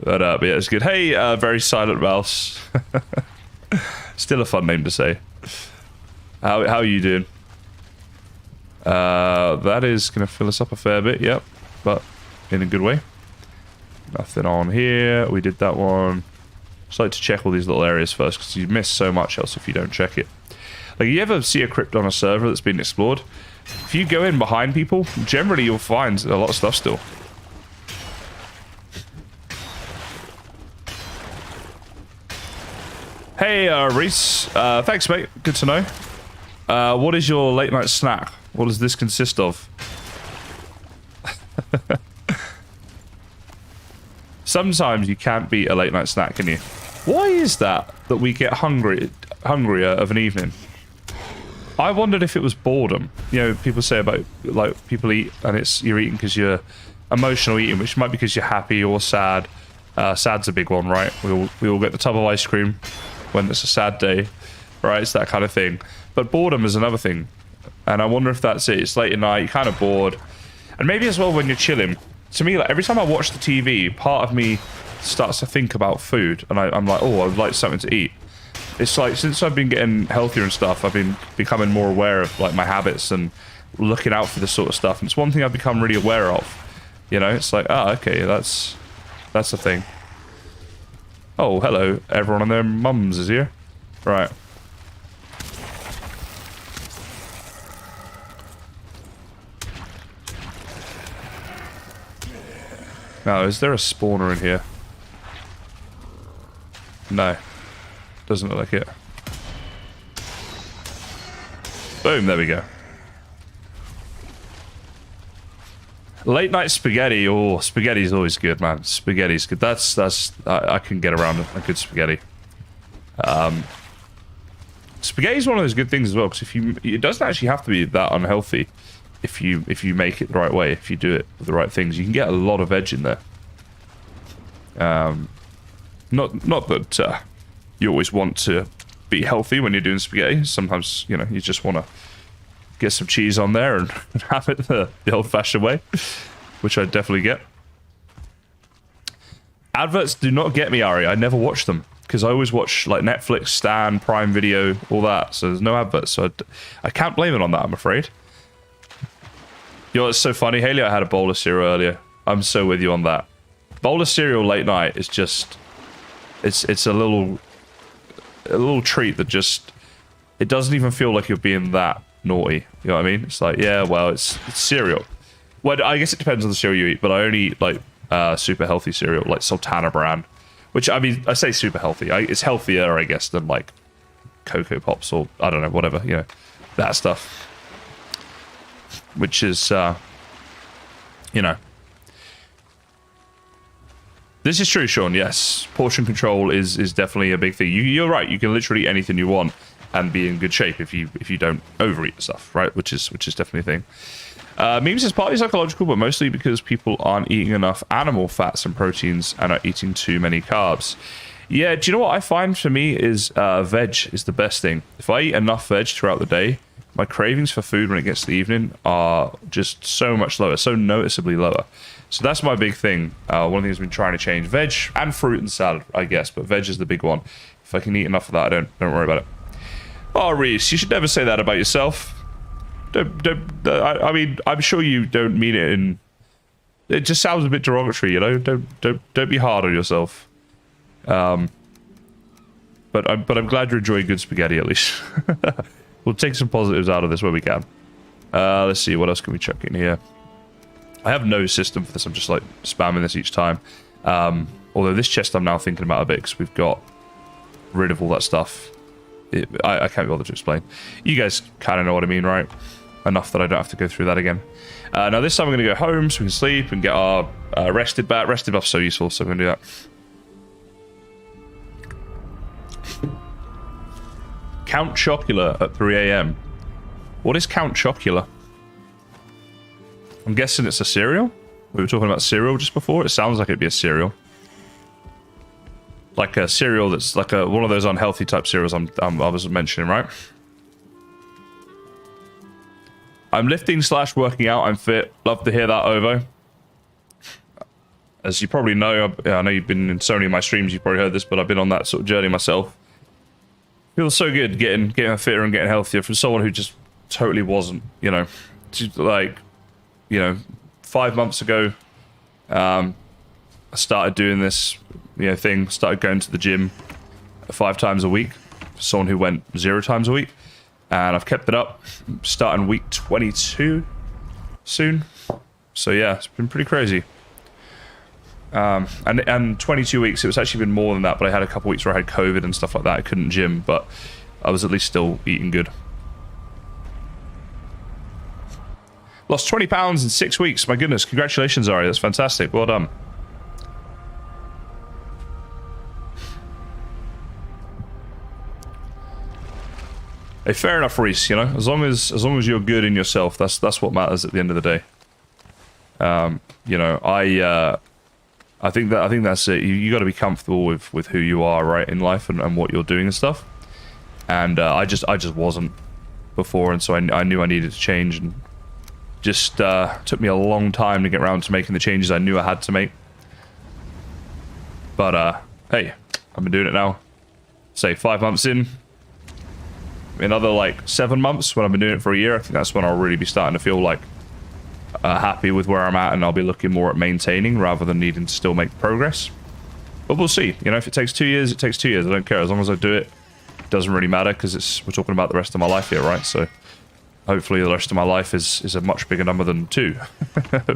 But yeah, it's good. Hey, very silent mouse. Still a fun name to say. How are you doing? That is gonna fill us up a fair bit, yep, but in a good way. Nothing on here. We did that one. Just like to check all these little areas first, because you miss so much else if you don't check it. Like, you ever see a crypt on a server that's been explored? If you go in behind people, generally you'll find a lot of stuff still. Hey, Reese. Thanks, mate. Good to know. What is your late night snack? What does this consist of? Sometimes you can't beat a late night snack, can you? Why is that we get hungrier of an evening? I wondered if it was boredom. You know, people say about, like, people eat and you're eating because you're emotional eating, which might be because you're happy or sad. Sad's a big one, right? We all get the tub of ice cream when it's a sad day, right? It's that kind of thing. But boredom is another thing. And I wonder if that's it. It's late at night, you're kind of bored. And maybe as well when you're chilling. To me, like, every time I watch the TV, part of me starts to think about food. And I'm like, oh, I'd like something to eat. It's like, since I've been getting healthier and stuff, I've been becoming more aware of, like, my habits and looking out for this sort of stuff. And it's one thing I've become really aware of. You know, it's like, ah, okay, that's a thing. Oh, hello. Everyone and their mums is here. Right. Now, is there a spawner in here? No. Doesn't look like it. Boom, there we go. Late night spaghetti. Oh, spaghetti's always good, man. Spaghetti's good. I can get around a good spaghetti. Spaghetti's one of those good things as well, because it doesn't actually have to be that unhealthy if you make it the right way, if you do it with the right things. You can get a lot of veg in there. Not that you always want to be healthy when you're doing spaghetti. Sometimes, you know, you just want to get some cheese on there and have it the old-fashioned way, which I definitely get. Adverts do not get me, Ari. I never watch them because I always watch like Netflix, Stan, Prime Video, all that. So there's no adverts. So I can't blame it on that, I'm afraid. You know, it's so funny. Haley, I had a bowl of cereal earlier. I'm so with you on that. Bowl of cereal late night is just, it's a little treat that just, it doesn't even feel like you're being that naughty. You know what I mean? It's like, yeah, well, it's cereal. Well, I guess it depends on the cereal you eat, but I only eat like super healthy cereal, like Sultana brand, which, I mean, I say super healthy. It's healthier, I guess, than like Cocoa Pops or I don't know, whatever, you know, that stuff. Which is, you know. This is true, Sean, yes. Portion control is definitely a big thing. You're right, you can literally eat anything you want and be in good shape if you don't overeat stuff, right? Which is definitely a thing. Memes is partly psychological, but mostly because people aren't eating enough animal fats and proteins and are eating too many carbs. Yeah, do you know what I find for me is veg is the best thing. If I eat enough veg throughout the day, my cravings for food when it gets to the evening are just so much lower, so noticeably lower. So that's my big thing. One of the things I've been trying to change. Veg and fruit and salad, I guess, but veg is the big one. If I can eat enough of that, don't worry about it. Oh, Reese, you should never say that about yourself. I mean, I'm sure you don't mean it in... It just sounds a bit derogatory, you know? Don't be hard on yourself. But I'm glad you're enjoying good spaghetti, at least. We'll take some positives out of this where we can. Let's see, what else can we chuck in here? I have no system for this. I'm just like spamming this each time. Although this chest I'm now thinking about a bit because we've got rid of all that stuff. I can't be bothered to explain. You guys kind of know what I mean, right? enough that I don't have to go through that again. Now this time we're going to go home so we can sleep and get our rested back. Rested buff's so useful, so we're going to do that. Count Chocula at 3 AM. What is Count Chocula? I'm guessing it's a cereal. We were talking about cereal just before. It sounds like it'd be a cereal. Like a cereal that's like one of those unhealthy type cereals I was mentioning, right? I'm lifting / working out. I'm fit. Love to hear that, Ovo. As you probably know, I know you've been in so many of my streams, you've probably heard this, but I've been on that sort of journey myself. Feels so good getting fitter and getting healthier from someone who just totally wasn't, you know. Like, you know, 5 months ago, I started doing this, you know, thing. Started going to the gym 5 times a week. For someone who went 0 times a week. And I've kept it up, starting week 22 soon. So yeah, it's been pretty crazy. And 22 weeks, it was actually been more than that, but I had a couple weeks where I had COVID and stuff like that. I couldn't gym, but I was at least still eating good. Lost 20 pounds in 6 weeks. My goodness, congratulations, Ari. That's fantastic. Well done. Hey, fair enough, Reese. You know, as long as you're good in yourself, that's what matters at the end of the day. You know, I think that's it. You got to be comfortable with who you are, right, in life and what you're doing and stuff. And I just wasn't before, and so I knew I needed to change, and just took me a long time to get around to making the changes I knew I had to make. But hey, I've been doing it now. Say 5 months in. Another like 7 months, when I've been doing it for a year, I think that's when I'll really be starting to feel like happy with where I'm at, and I'll be looking more at maintaining rather than needing to still make progress. But we'll see. You know, if it takes 2 years, it takes 2 years. I don't care. As long as I do it, it doesn't really matter, because we're talking about the rest of my life here, right? So hopefully the rest of my life is a much bigger number than 2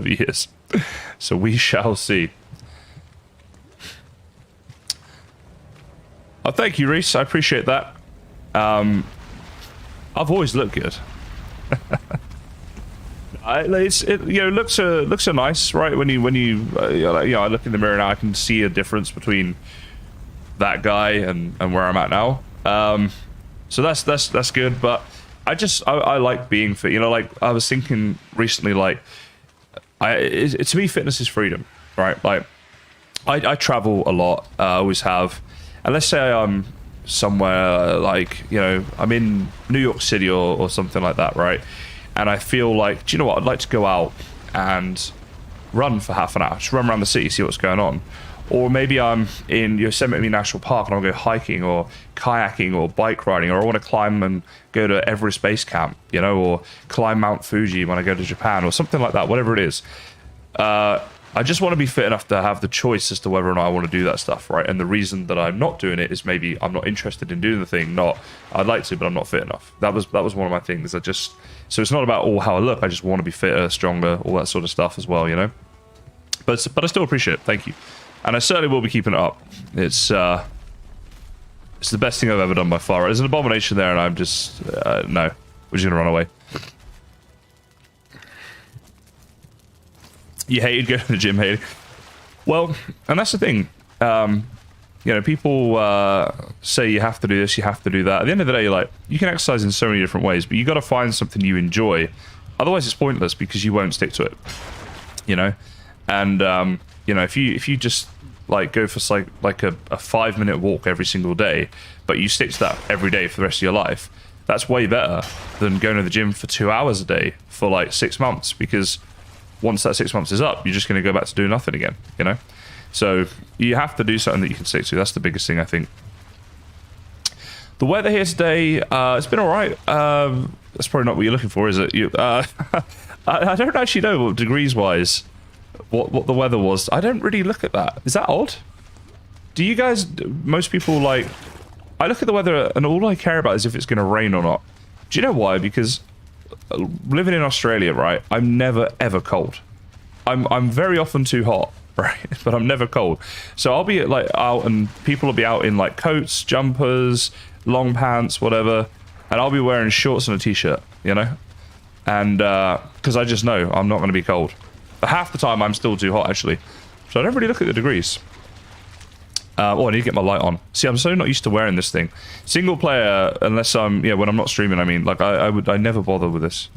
years. So we shall see. Oh, thank you, Reese. I appreciate that. I've always looked good. Looks so nice, right? When you I look in the mirror now, I can see a difference between that guy and where I'm at now. So that's good. But I like being fit. You know, like I was thinking recently, like to me, fitness is freedom, right? Like I travel a lot. I always have. And let's say I'm somewhere like, you know, I'm in New York City or something like that, right? And I feel like, do you know what? I'd like to go out and run for half an hour, just run around the city, see what's going on. Or maybe I'm in Yosemite National Park and I'll go hiking or kayaking or bike riding, or I want to climb and go to Everest Base Camp, you know, or climb Mount Fuji when I go to Japan or something like that, whatever it is. I just want to be fit enough to have the choice as to whether or not I want to do that stuff, right? And the reason that I'm not doing it is maybe I'm not interested in doing the thing, not I'd like to, but I'm not fit enough. That was one of my things. So it's not about all how I look. I just want to be fitter, stronger, all that sort of stuff as well, you know. But I still appreciate it. Thank you, and I certainly will be keeping it up. It's the best thing I've ever done by far. There's an abomination there, and I'm just no, we're just gonna run away. You hated going to the gym, hated. Well, and that's the thing. You know, people say you have to do this, you have to do that. At the end of the day, like, you can exercise in so many different ways, but you got to find something you enjoy. Otherwise, it's pointless because you won't stick to it. You know, and you know, if you just like go for like a 5-minute walk every single day, but you stick to that every day for the rest of your life, that's way better than going to the gym for 2 hours a day for like 6 months, because once that 6 months is up, you're just going to go back to doing nothing again, you know? So you have to do something that you can stick to. That's the biggest thing, I think. The weather here today, it's been all right. That's probably not what you're looking for, is it? I don't actually know what degrees-wise what the weather was. I don't really look at that. Is that odd? Do you guys, most people, like, I look at the weather and all I care about is if it's going to rain or not. Do you know why? Because living in Australia, right, I'm never ever cold. I'm very often too hot, right, but I'm never cold. So I'll be like out and people will be out in like coats, jumpers, long pants, whatever, and I'll be wearing shorts and a t-shirt, you know. And because I just know I'm not going to be cold. But half the time I'm still too hot, actually. So I don't really look at the degrees. Oh, I need to get my light on. See, I'm so not used to wearing this thing. Single player, unless I'm, yeah, when I'm not streaming, I mean, like, I never bother with this.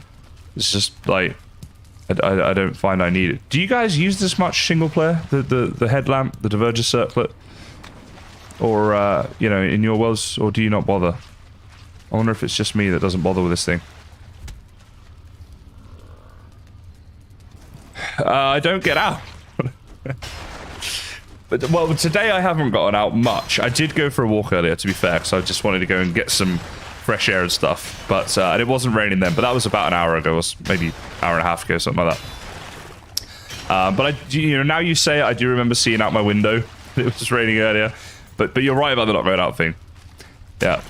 It's just, like, I don't find I need it. Do you guys use this much single player? The headlamp, the diverger circlet? Or, you know, in your worlds, or do you not bother? I wonder if it's just me that doesn't bother with this thing. I don't get out. But, well, today I haven't gotten out much. I did go for a walk earlier, to be fair, because I just wanted to go and get some fresh air and stuff. But and it wasn't raining then, but that was about an hour ago, or maybe an hour and a half ago, something like that. But you know, now you say it, I do remember seeing out my window. It was raining earlier. But you're right about the not going out thing. Yeah.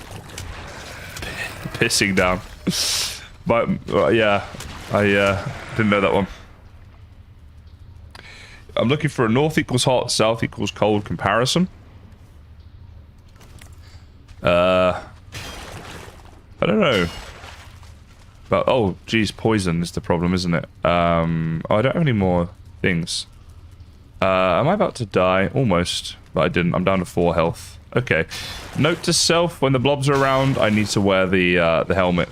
Pissing down. But yeah, I didn't know that one. I'm looking for a north equals hot, south equals cold comparison. I don't know. But, oh, geez, poison is the problem, isn't it? Oh, I don't have any more things. Am I about to die? Almost, but I didn't. I'm down to 4 health. Okay. Note to self, when the blobs are around, I need to wear the helmet,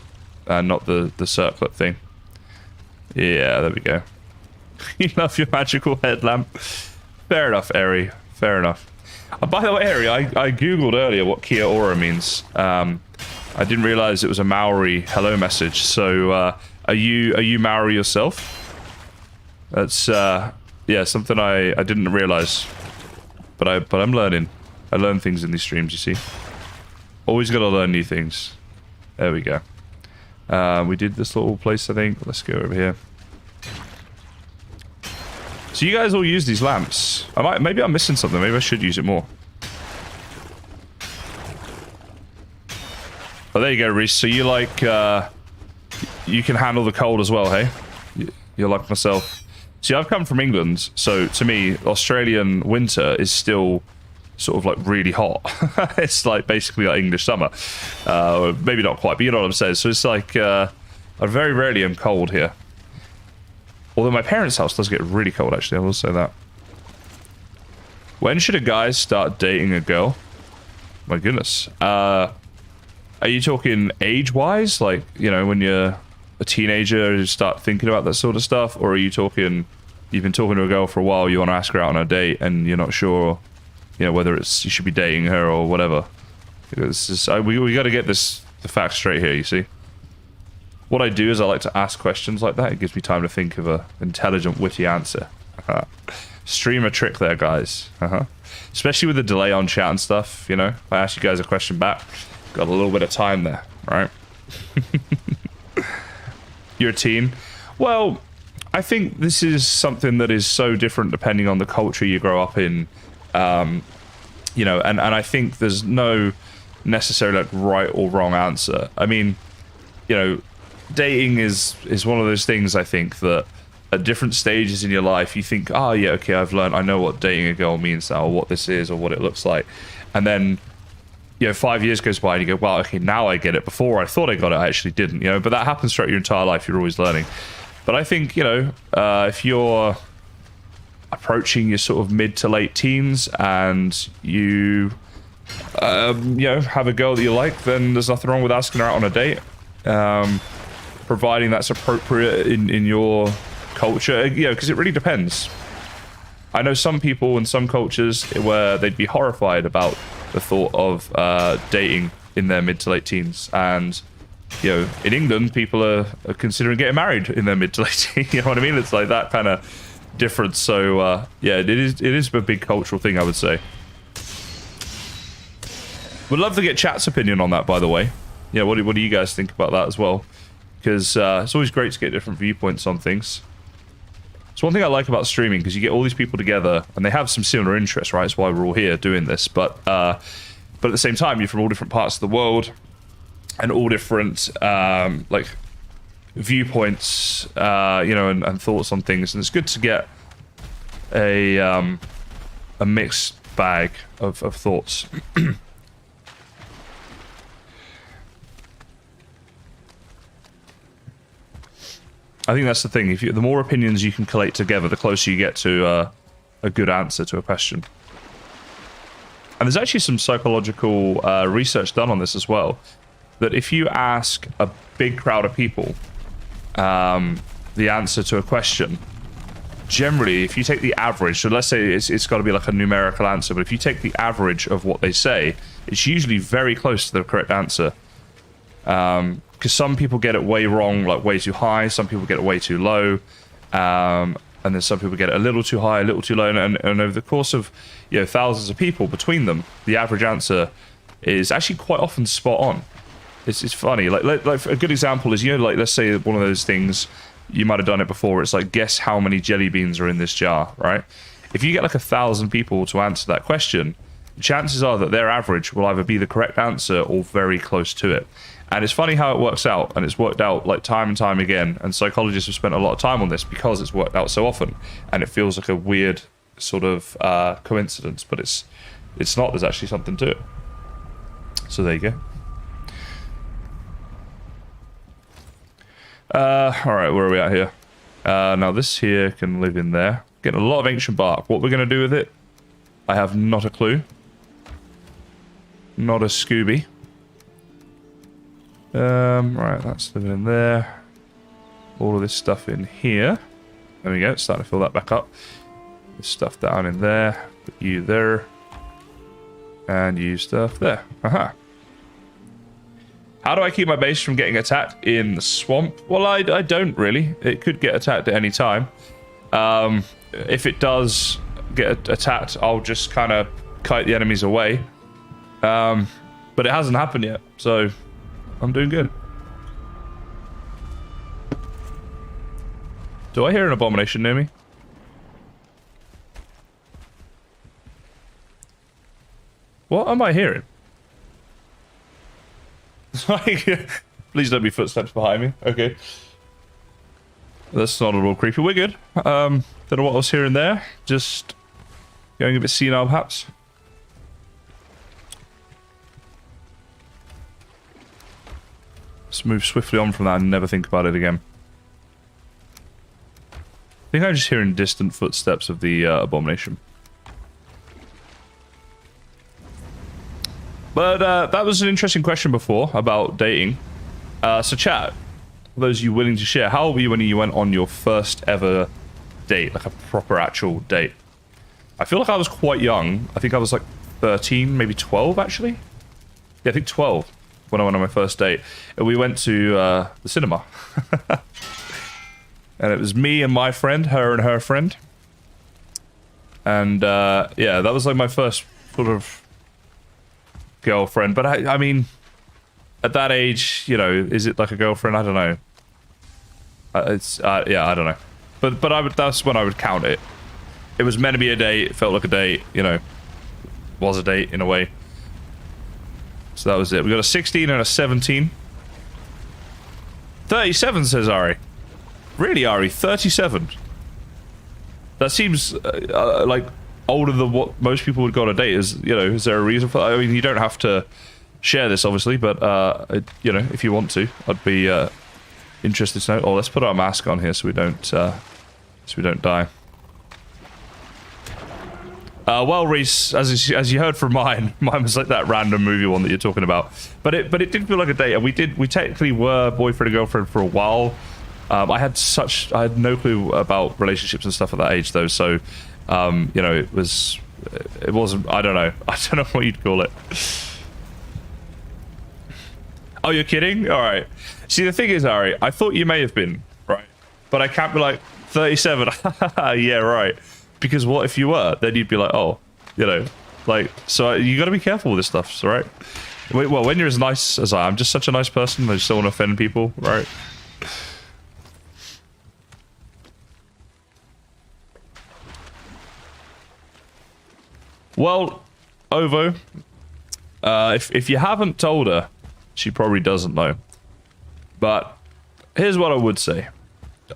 not the circlet thing. Yeah, there we go. You love your magical headlamp. Fair enough, Eri. Fair enough. By the way, Eri, I googled earlier what Kia Ora means. I didn't realize it was a Maori hello message. So, are you Maori yourself? That's yeah, something I didn't realize. But I'm learning. I learn things in these streams, you see. Always gotta learn new things. There we go. We did this little place, I think. Let's go over here. So you guys all use these lamps. Maybe I'm missing something. Maybe I should use it more. Oh, there you go, Reese. So you like, you can handle the cold as well, hey? You're like myself. See, I've come from England, so to me, Australian winter is still sort of like really hot. It's like basically like English summer. Maybe not quite, but you know what I'm saying. So it's like, I very rarely am cold here. Although my parents' house does get really cold, actually, I will say that. When should a guy start dating a girl? My goodness. Are you talking age-wise? Like, you know, when you're a teenager, you start thinking about that sort of stuff? Or are you talking, you've been talking to a girl for a while, you want to ask her out on a date, and you're not sure, you know, whether it's you should be dating her or whatever? Because we got to get the facts straight here, you see? What I do is I like to ask questions like that. It gives me time to think of an intelligent, witty answer. Streamer trick there, guys. Especially with the delay on chat and stuff, you know? If I ask you guys a question back, got a little bit of time there, right? You're a teen? Well, I think this is something that is so different depending on the culture you grow up in. You know, and I think there's no necessarily like right or wrong answer. I mean, you know, dating is one of those things, I think, that at different stages in your life you think, oh yeah, okay, I know what dating a girl means now, or what this is, or what it looks like. And then, you know, 5 years goes by and you go, well, okay, now I get it. Before I thought I got it, I actually didn't, you know. But that happens throughout your entire life. You're always learning. But I think, you know, if you're approaching your sort of mid to late teens and you know, have a girl that you like, then there's nothing wrong with asking her out on a date. Providing that's appropriate in your culture, you know, because it really depends. I know some people in some cultures where they'd be horrified about the thought of dating in their mid to late teens, and you know, in England, people are considering getting married in their mid to late teens. You know what I mean? It's like that kind of difference. So yeah, it is a big cultural thing, I would say. Would love to get chat's opinion on that, by the way. Yeah, what do you guys think about that as well? Because it's always great to get different viewpoints on things. It's one thing I like about streaming, because you get all these people together and they have some similar interests, right? That's why we're all here doing this. But at the same time, you're from all different parts of the world and all different like viewpoints, you know, and thoughts on things. And it's good to get a mixed bag of thoughts. I think that's the thing. If the more opinions you can collate together, the closer you get to a good answer to a question. And there's actually some psychological research done on this as well. That if you ask a big crowd of people the answer to a question, generally, if you take the average, so let's say it's got to be like a numerical answer, but if you take the average of what they say, it's usually very close to the correct answer. Because some people get it way wrong, like way too high, some people get it way too low, and then some people get it a little too high, a little too low, and over the course of thousands of people between them, the average answer is actually quite often spot on. It's funny, like a good example is, like let's say one of those things, you might have done it before, it's like guess how many jelly beans are in this jar, right? If you get like 1,000 people to answer that question, chances are that their average will either be the correct answer or very close to it. And it's funny how it works out, and it's worked out like time and time again, and psychologists have spent a lot of time on this because it's worked out so often, and it feels like a weird sort of coincidence, but it's not. There's actually something to it. So there you go. Alright, where are we at here? Now this here can live in there. Getting a lot of ancient bark. What we're going to do with it, I have not a clue. Not a Scooby. Right, that's living in there. All of this stuff in here. There we go, it's starting to fill that back up. This stuff down in there. Put you there. And you stuff there. Aha. How do I keep my base from getting attacked in the swamp? Well, I don't really. It could get attacked at any time. If it does get attacked, I'll just kind of kite the enemies away. But it hasn't happened yet, so I'm doing good. Do I hear an abomination near me? What am I hearing? Please don't be footsteps behind me. Okay. That's not at all creepy. We're good. Don't know what I was hearing there. Just going a bit senile, perhaps. Let's move swiftly on from that and never think about it again. I think I'm just hearing distant footsteps of the abomination. But that was an interesting question before about dating. So chat, for those of you willing to share, how old were you when you went on your first ever date, like a proper actual date? I feel like I was quite young. I think I was like 13, maybe 12 actually. Yeah, I think 12 when I went on my first date. And we went to the cinema. And it was me and my friend, her and her friend. And yeah, that was like my first sort of girlfriend. But I mean, at that age, you know, is it like a girlfriend? I don't know. Yeah, I don't know. But that's when I would count it. It was meant to be a date. It felt like a date, you know. Was a date in a way. So that was it. We got a 16 and a 17. 37 says Ari. Really, Ari? 37? That seems like older than what most people would go on a date. Is, you know, is there a reason for that? I mean, you don't have to share this, obviously, but you know, if you want to, I'd be interested to know. Oh, let's put our mask on here so we don't die. Well, Reese, as you heard from mine was like that random movie one that you're talking about. But it did feel like a date, and we technically were boyfriend and girlfriend for a while. I had no clue about relationships and stuff at that age though, so you know, it wasn't, I don't know what you'd call it. Oh, you're kidding? All right. See, the thing is, Ari, I thought you may have been, right? But I can't be like 37. Yeah, right. Because what if you were? Then you'd be like, oh, you know, like, so you got to be careful with this stuff, right? Well, when you're as nice as I'm just such a nice person, I just don't want to offend people, right? Well, Ovo, if you haven't told her, she probably doesn't know. But here's what I would say.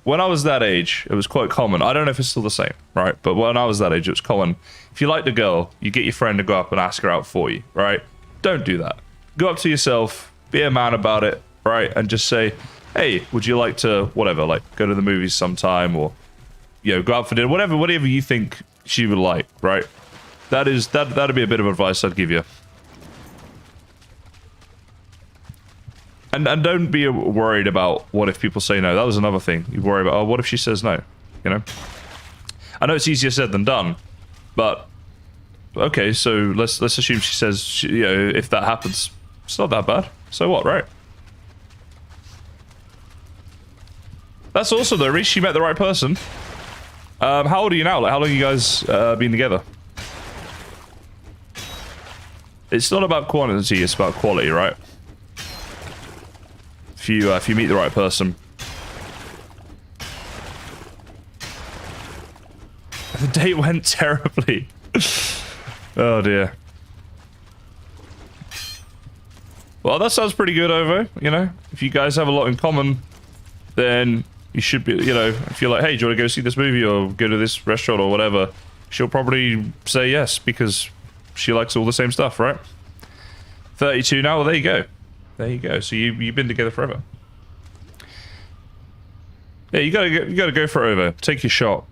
When I was that age, it was quite common. I don't know if it's still the same, right? But when I was that age, it was common. If you liked a girl, you get your friend to go up and ask her out for you, right? Don't do that. Go up to yourself, be a man about it, right? And just say, hey, would you like to, whatever, like, go to the movies sometime, or, you know, go out for dinner, whatever you think she would like, right? That'd be a bit of advice I'd give you. And don't be worried about what if people say no. That was another thing. You worry about, oh, what if she says no? You know? I know it's easier said than done, but okay, so let's assume she says, you know, if that happens, it's not that bad. So what, right? That's also though, Reese, she met the right person. How old are you now? Like, how long have you guys been together? It's not about quantity, it's about quality, right? If you meet the right person. The date went terribly. Oh dear. Well, that sounds pretty good, Ovo. You know, if you guys have a lot in common, then you should be, you know, if you're like, hey, do you want to go see this movie or go to this restaurant or whatever, she'll probably say yes because she likes all the same stuff, right? 32 now, well, there you go. There you go. So you've been together forever. Yeah, you gotta go for it, Ovo. Take your shot.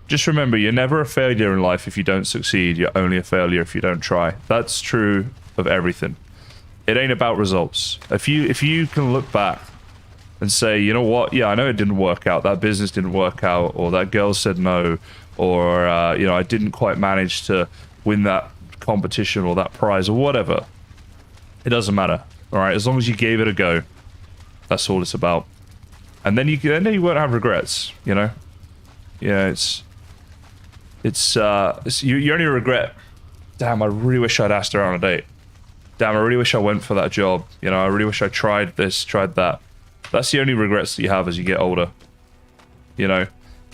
Just remember, you're never a failure in life if you don't succeed. You're only a failure if you don't try. That's true of everything. It ain't about results. If you can look back and say, you know what, yeah, I know it didn't work out. That business didn't work out, or that girl said no, or you know, I didn't quite manage to win that competition or that prize or whatever. It doesn't matter. All right, as long as you gave it a go, that's all it's about. And then you won't have regrets. You know, yeah, you only regret, damn, I really wish I'd asked her out on a date. Damn, I really wish I went for that job. You know, I really wish I tried this, tried that. That's the only regrets that you have as you get older. You know,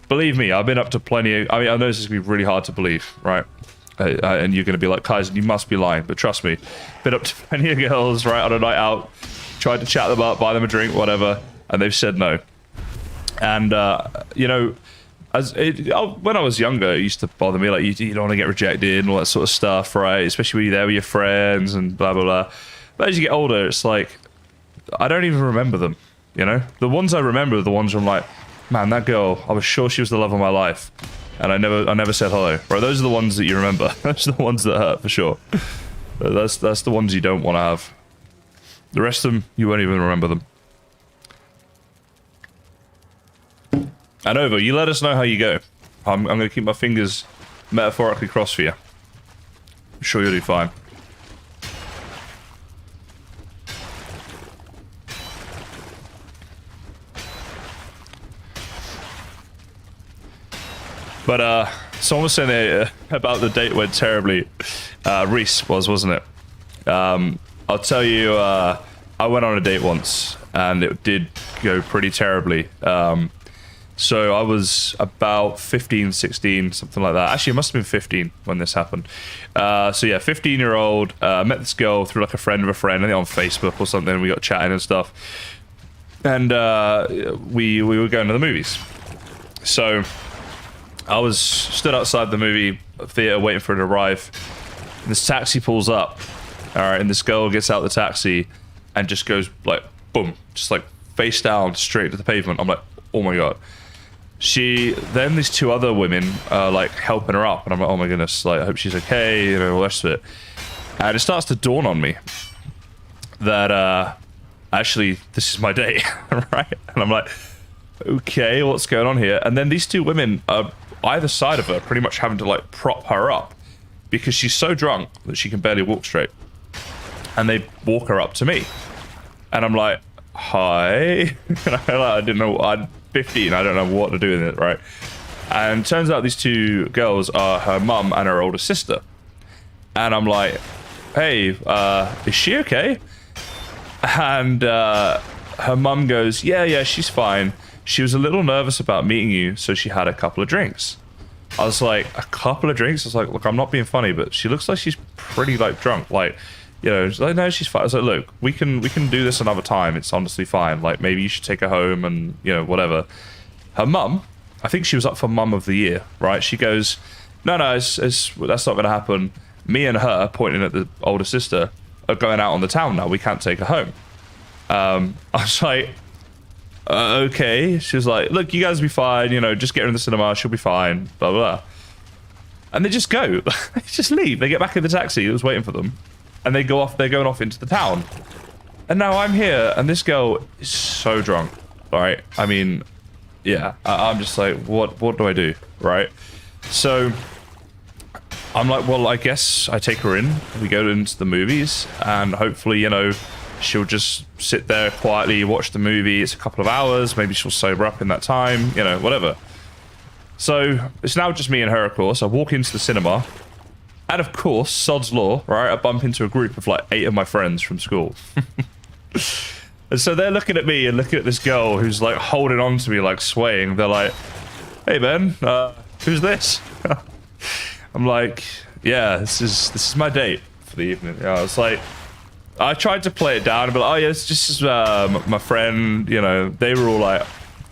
believe me, I've been up to plenty of, I mean, I know this is going to be really hard to believe, right? And you're going to be like, Kysen, you must be lying. But trust me, been up to plenty of girls, right, on a night out, tried to chat them up, buy them a drink, whatever, and they've said no. And, you know, when I was younger, it used to bother me, like, you don't want to get rejected and all that sort of stuff, right? Especially when you're there with your friends and blah, blah, blah. But as you get older, it's like, I don't even remember them, you know? The ones I remember are the ones where I'm like, man, that girl, I was sure she was the love of my life. And I never said hello. Right, those are the ones that you remember. Those are the ones that hurt, for sure. That's the ones you don't want to have. The rest of them, you won't even remember them. And Ovo, you let us know how you go. I'm going to keep my fingers metaphorically crossed for you. I'm sure you'll do fine. But someone was saying there about the date went terribly. Reese wasn't it? I'll tell you, I went on a date once and it did go pretty terribly. So I was about 15, 16, something like that. Actually, it must have been 15 when this happened. So yeah, 15-year-old, met this girl through like a friend of a friend, I think on Facebook or something. We got chatting and stuff. And we were going to the movies. So I was stood outside the movie theater waiting for it to arrive. And this taxi pulls up. All right, and this girl gets out the taxi and just goes like, boom, just like face down straight to the pavement. I'm like, oh my God. Then these two other women are like helping her up, and I'm like, oh my goodness, like I hope she's okay, you know, all the rest of it. And it starts to dawn on me that actually this is my date, right? And I'm like, okay, what's going on here? And then these two women are either side of her, pretty much having to like prop her up because she's so drunk that she can barely walk straight. And they walk her up to me, and I'm like, hi. And I didn't know. I'm 15. I don't know what to do with it, right? And turns out these two girls are her mum and her older sister. And I'm like, hey, is she okay? And her mum goes, yeah, she's fine. She was a little nervous about meeting you, so she had a couple of drinks. I was like, a couple of drinks? I was like, look, I'm not being funny, but she looks like she's pretty like drunk. Like, you know, she's like, no, she's fine. I was like, look, we can do this another time. It's honestly fine. Like, maybe you should take her home and, you know, whatever. Her mum, I think she was up for Mum of the Year, right? She goes, no, that's not going to happen. Me and her, pointing at the older sister, are going out on the town now. We can't take her home. I was like, okay. She was like, look, you guys will be fine. You know, just get her in the cinema. She'll be fine. Blah, blah, blah. And they just go. They just leave. They get back in the taxi that was waiting for them. And they go off. They're going off into the town. And now I'm here. And this girl is so drunk. All right. I mean, yeah. I'm just like, what do I do? Right. So I'm like, well, I guess I take her in. We go into the movies. And hopefully, you know, she'll just sit there quietly, watch the movie. It's a couple of hours. Maybe she'll sober up in that time. You know, whatever. So it's now just me and her, of course. I walk into the cinema. And of course, sod's law, right? I bump into a group of like 8 of my friends from school. And so they're looking at me and looking at this girl who's like holding on to me, like swaying. They're like, hey, Ben, who's this? I'm like, yeah, this is my date for the evening. Yeah, I was like, I tried to play it down and be like, oh yeah, it's just my friend, you know. They were all like,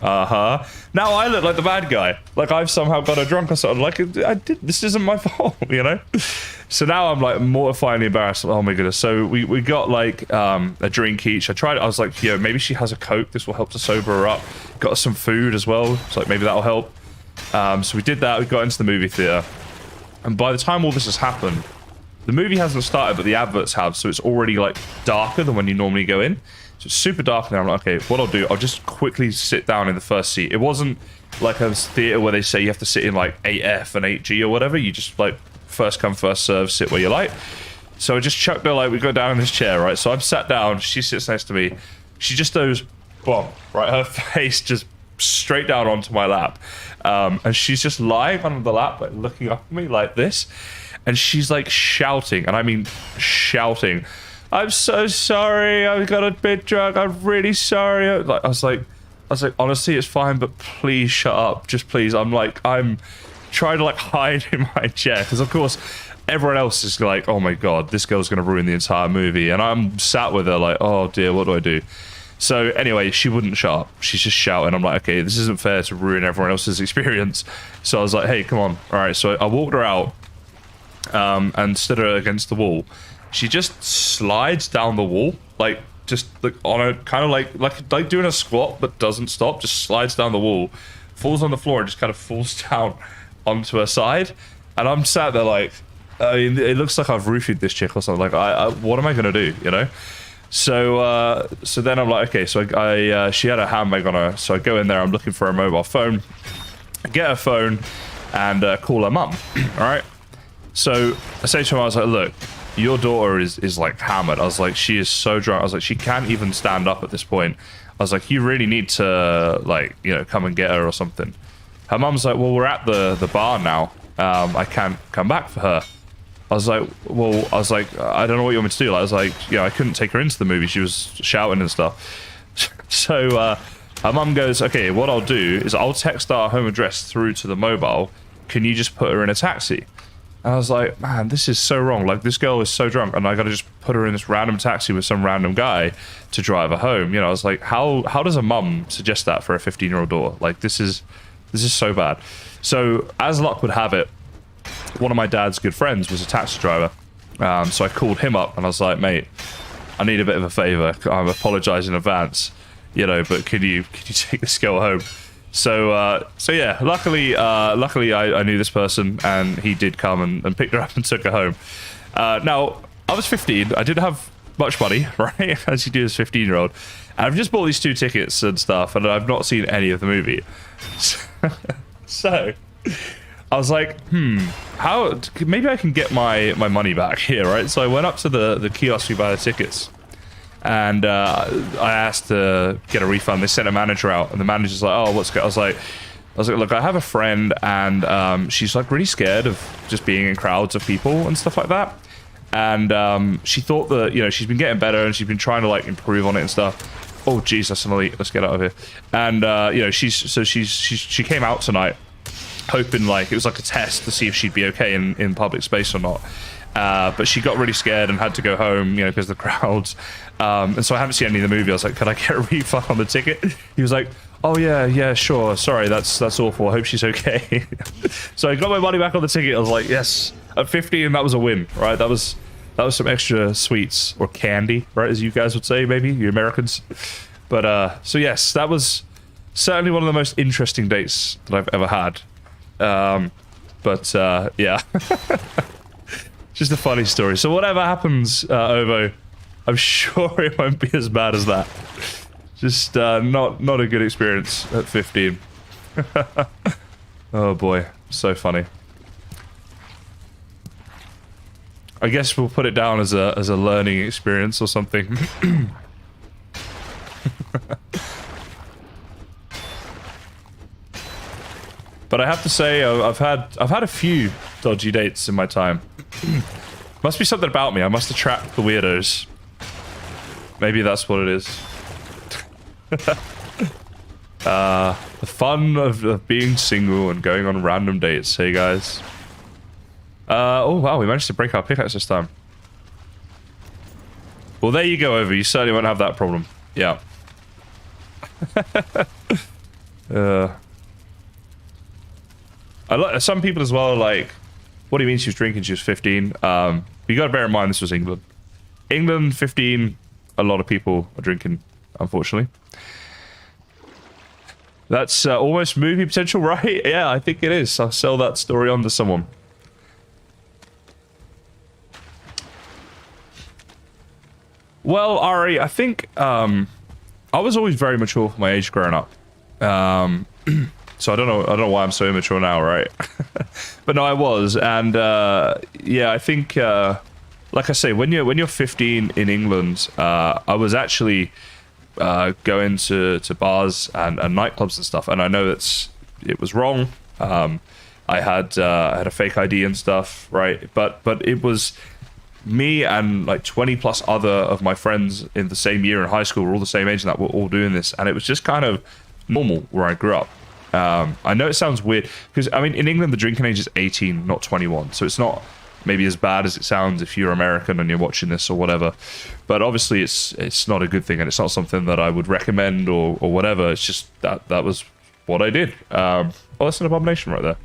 uh-huh. Now I look like the bad guy. Like I've somehow got her drunk or something. Like this isn't my fault, you know? So now I'm like mortifyingly embarrassed. Oh my goodness. So we got like a drink each. I was like, yeah, maybe she has a Coke. This will help to sober her up. Got some food as well. So like maybe that'll help. So we did that. We got into the movie theater. And by the time all this has happened, the movie hasn't started, but the adverts have. So it's already like darker than when you normally go in. So it's super dark now. I'm like, okay, what I'll do, I'll just quickly sit down in the first seat. It wasn't like a theater where they say you have to sit in like 8F and 8G or whatever. You just like first come, first serve, sit where you like. So I just chucked her, like, we go down in this chair, right? So I'm sat down, she sits next to me. She just goes, boom, right? Her face just straight down onto my lap. And she's just lying on the lap, like looking up at me like this. And she's like shouting, and I mean shouting, I'm so sorry, I got a bit drunk, I'm really sorry. I was like, honestly, it's fine, but please shut up. Just please. I'm trying to like hide in my chair. Because of course, everyone else is like, oh my God, this girl's going to ruin the entire movie. And I'm sat with her like, oh dear, what do I do? So anyway, she wouldn't shut up. She's just shouting. I'm like, okay, this isn't fair to ruin everyone else's experience. So I was like, hey, come on. All right. So I walked her out and stood her against the wall. She just slides down the wall, like just like on a kind of like doing a squat, but doesn't stop. Just slides down the wall, falls on the floor, and just kind of falls down onto her side. And I'm sat there like, I mean, it looks like I've roofied this chick or something. Like, what am I gonna do? You know? So then I'm like, okay. So she had a handbag on her. So I go in there. I'm looking for a mobile phone. I get her phone and call her mum. All right. So I say to her, I was like, look, your daughter is like hammered. I was like, she is so drunk. I was like, she can't even stand up at this point. I was like, you really need to, like, you know, come and get her or something. Her mum's like, well, we're at the bar now. I can't come back for her. I was like, well, I don't know what you want me to do. Like, I was like, you know, I couldn't take her into the movie. She was shouting and stuff. So her mum goes, okay, what I'll do is I'll text our home address through to the mobile. Can you just put her in a taxi? And I was like, man, this is so wrong. Like, this girl is so drunk, and I gotta just put her in this random taxi with some random guy to drive her home. You know, I was like, how does a mum suggest that for a 15-year-old daughter? Like, this is so bad. So, as luck would have it, one of my dad's good friends was a taxi driver. So I called him up, and I was like, mate, I need a bit of a favor. I apologize in advance, you know, but could you take this girl home? So yeah, luckily I knew this person, and he did come and picked her up and took her home. Now, I was 15. I didn't have much money, right? As you do as a 15-year-old. And I've just bought these 2 tickets and stuff, and I've not seen any of the movie. So I was like, how, maybe I can get my money back here, right? So I went up to the kiosk to buy the tickets. And I asked to get a refund. They sent a manager out, and the manager's like, "Oh, what's good?" I was like, "Look, I have a friend, and she's like really scared of just being in crowds of people and stuff like that. And she thought that, you know, she's been getting better, and she's been trying to like improve on it and stuff. Oh, geez, that's an elite. Let's get out of here. And you know, she came out tonight, hoping like it was like a test to see if she'd be okay in public space or not. But she got really scared and had to go home, you know, because of the crowds. And so I haven't seen any of the movie. I was like, could I get a refund on the ticket? He was like, oh yeah, sure. Sorry, that's awful. I hope she's okay. So I got my money back on the ticket. I was like, yes. At 15, that was a win, right? That was That was some extra sweets or candy, right? As you guys would say, maybe you Americans. But so yes, that was certainly one of the most interesting dates that I've ever had. Yeah, just a funny story. So whatever happens, Ovo, I'm sure it won't be as bad as that. Just not a good experience at 15. Oh boy, so funny. I guess we'll put it down as a learning experience or something. But I have to say, I've had a few dodgy dates in my time. Must be something about me. I must attract the weirdos. Maybe that's what it is. The fun of being single and going on random dates. Hey guys. Oh wow, we managed to break our pickaxe this time. Well, there you go, Over. You certainly won't have that problem. Yeah. I like some people as well. Like, what do you mean she was drinking? She was 15. But you got to bear in mind this was England. England, 15. A lot of people are drinking, unfortunately. That's almost movie potential, right? Yeah, I think it is. I'll sell that story on to someone. Well, Ari, I think I was always very mature for my age growing up. So I don't know why I'm so immature now, right? But no, I was, and yeah, I think like I say, when you're 15 in England, I was actually going to bars and nightclubs and stuff, and I know it was wrong. I had a fake ID and stuff, right? But it was me and like 20 plus other of my friends in the same year in high school were all the same age and that we're all doing this, and it was just kind of normal where I grew up. I know it sounds weird because I mean in England the drinking age is 18, not 21, so it's not maybe as bad as it sounds if you're American and you're watching this or whatever. But obviously it's not a good thing, and it's not something that I would recommend or whatever. It's just that was what I did. Oh, that's an abomination right there.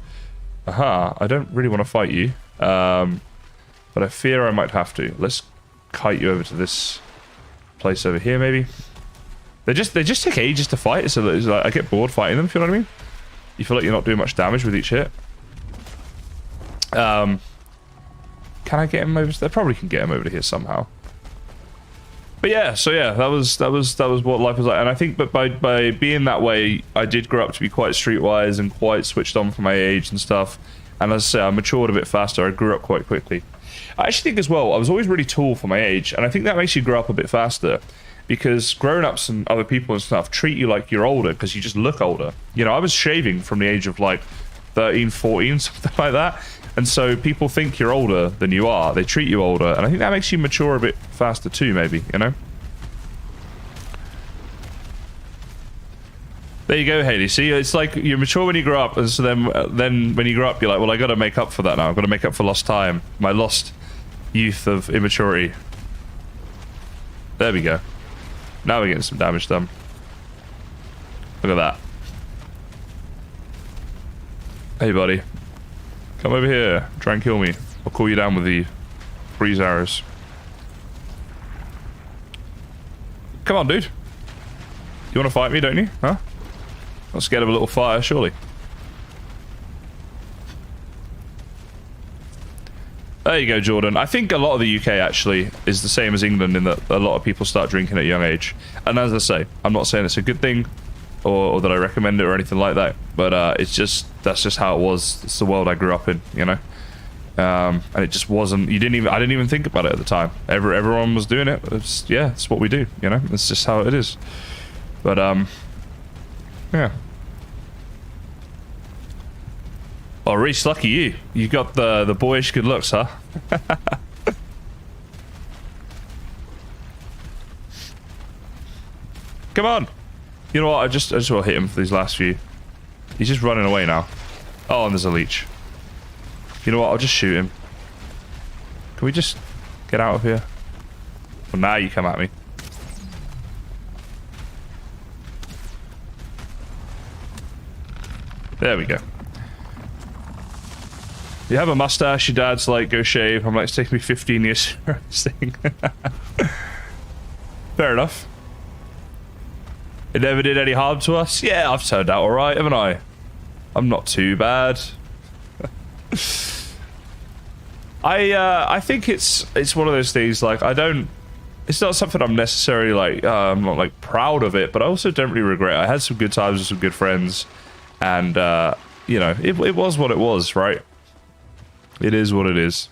Aha, I don't really want to fight you, but I fear I might have to. Let's kite you over to this place over here, maybe. They just take ages to fight, so it's like I get bored fighting them, if you know what I mean. You feel like you're not doing much damage with each hit. Can I get him over? I probably can get him over to here somehow. But yeah, so yeah, that was what life was like, and I think that by being that way, I did grow up to be quite streetwise and quite switched on for my age and stuff. And as I say, I matured a bit faster. I grew up quite quickly. I actually think as well, I was always really tall for my age, and I think that makes you grow up a bit faster. Because grown-ups and other people and stuff treat you like you're older because you just look older. You know, I was shaving from the age of like 13, 14, something like that. And so people think you're older than you are. They treat you older. And I think that makes you mature a bit faster too, maybe, you know? There you go, Haley. See, it's like you're mature when you grow up. And so then when you grow up, you're like, well, I got to make up for that now. I've got to make up for lost time. My lost youth of immaturity. There we go. Now we're getting some damage done. Look at that. Hey, buddy. Come over here. Try and kill me. I'll cool you down with the freeze arrows. Come on, dude. You want to fight me, don't you? Huh? Not scared of a little fire, surely. There you go, Jordan. I think a lot of the UK actually is the same as England in that a lot of people start drinking at a young age. And as I say, I'm not saying it's a good thing or that I recommend it or anything like that. But it's just, that's just how it was. It's the world I grew up in, you know? And it just wasn't, I didn't even think about it at the time. Everyone was doing it. Yeah, it's what we do, you know? It's just how it is. But, yeah. Oh, Reese, lucky you. You got the boyish good looks, huh? Come on. You know what? I just want to hit him for these last few. He's just running away now. Oh, and there's a leech. You know what? I'll just shoot him. Can we just get out of here? Well, now you come at me. There we go. You have a mustache, your dad's like, go shave. I'm like, it's taking me 15 years to learn this thing. Fair enough. It never did any harm to us. Yeah, I've turned out alright, haven't I? I'm not too bad. I think it's one of those things, like, it's not something I'm necessarily like, I'm not like proud of it, but I also don't really regret it. I had some good times with some good friends, and you know, it was what it was, right? It is what it is.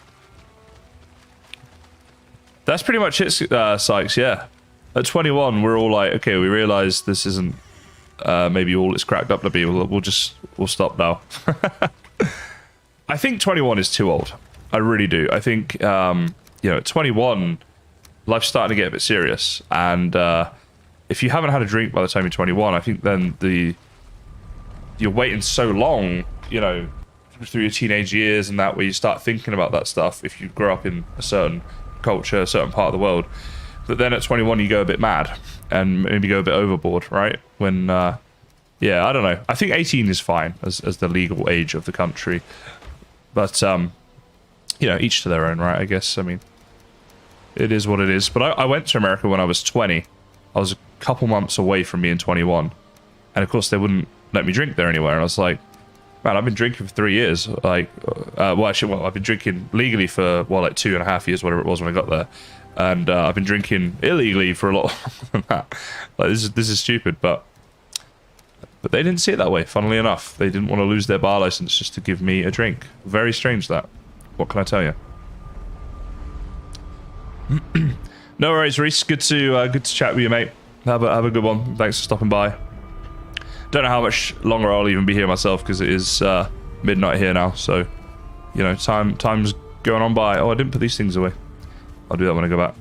That's pretty much it, Sykes, yeah. At 21, we're all like, okay, we realize this isn't maybe all it's cracked up to be. We'll stop now. I think 21 is too old. I really do. I think, you know, at 21, life's starting to get a bit serious. And if you haven't had a drink by the time you're 21, I think then you're waiting so long, you know, through your teenage years and that, where you start thinking about that stuff if you grow up in a certain culture, a certain part of the world. But then at 21 you go a bit mad and maybe go a bit overboard, right? When yeah, I don't know. I think 18 is fine as the legal age of the country. But you know, each to their own, right? I guess. I mean, it is what it is. But I went to America when I was 20. I was a couple months away from being 21. And of course they wouldn't let me drink there anywhere. And I was like, man, I've been drinking for 3 years. Like, well, actually, I've been drinking legally for, well, like 2.5 years, whatever it was when I got there. And I've been drinking illegally for a lot longer than that. Like, this is stupid, but they didn't see it that way, funnily enough. They didn't want to lose their bar license just to give me a drink. Very strange, that. What can I tell you? No worries, Reese. Good to chat with you, mate. Have a good one. Thanks for stopping by. Don't know how much longer I'll even be here myself, because it is midnight here now. So, you know, time's going on by. Oh, I didn't put these things away. I'll do that when I go back.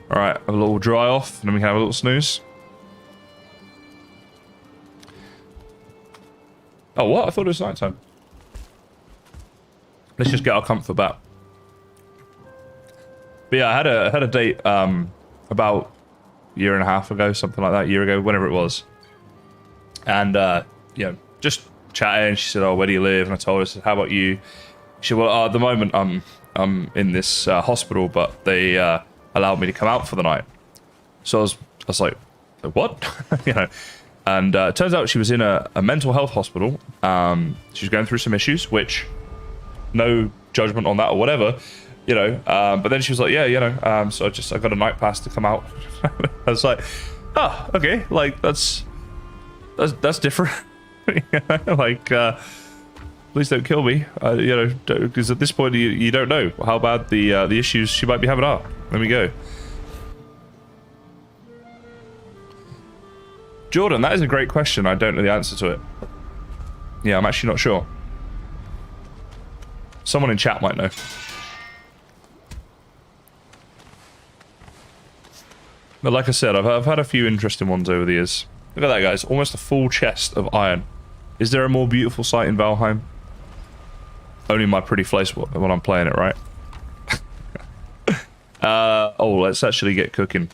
Alright, a little dry off, and then we can have a little snooze. Oh, what? I thought it was nighttime. Let's just get our comfort back. But yeah, I had a date about a year and a half ago, something like that, a year ago, whenever it was. And, you know, just chatting. She said, oh, where do you live? And I told her, I said, how about you? She said, well, at the moment, I'm in this hospital, but they allowed me to come out for the night. So I was like, what? You know. And it turns out she was in a mental health hospital. She was going through some issues, which, no judgment on that or whatever, you know. But then she was like, yeah, you know, so I got a night pass to come out. I was like, oh, okay, like that's different. You know? Like, please don't kill me, you know, because at this point you don't know how bad the issues she might be having are. There we go. Jordan, that is a great question. I don't know the answer to it. Yeah, I'm actually not sure. Someone in chat might know. But like I said, I've had a few interesting ones over the years. Look at that, guys. Almost a full chest of iron. Is there a more beautiful sight in Valheim? Only my pretty face when I'm playing it, right? Oh, let's actually get cooking.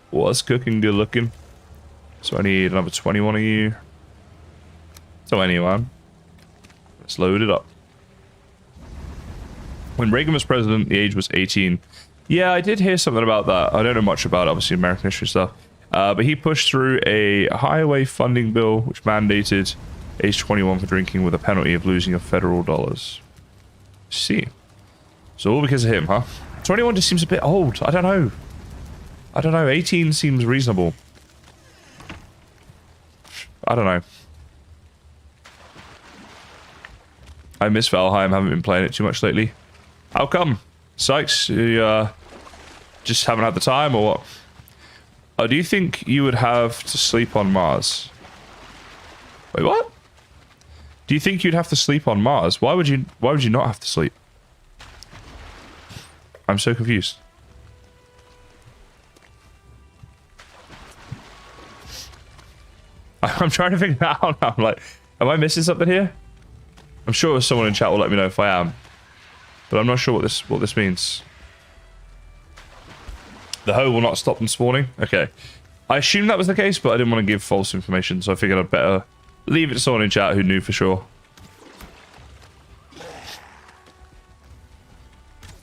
What's cooking good looking? So I need another 21 of you. So anyone. Let's load it up. When Reagan was president, the age was 18. Yeah, I did hear something about that. I don't know much about, obviously, American history stuff. But he pushed through a highway funding bill which mandated age 21 for drinking with a penalty of losing your federal dollars. See. So all because of him, huh? 21 just seems a bit old. I don't know. 18 seems reasonable. I don't know. I miss Valheim. Haven't been playing it too much lately. How come? Sykes, you just haven't had the time, or what? Oh, do you think you would have to sleep on Mars? Wait, what? Do you think you'd have to sleep on Mars? Why would you not have to sleep? I'm so confused. I'm trying to figure that out now. I'm like, am I missing something here? I'm sure someone in chat will let me know if I am. But I'm not sure what this means. The hoe will not stop them spawning? Okay. I assumed that was the case, but I didn't want to give false information, so I figured I'd better Leave it to someone in chat who knew for sure.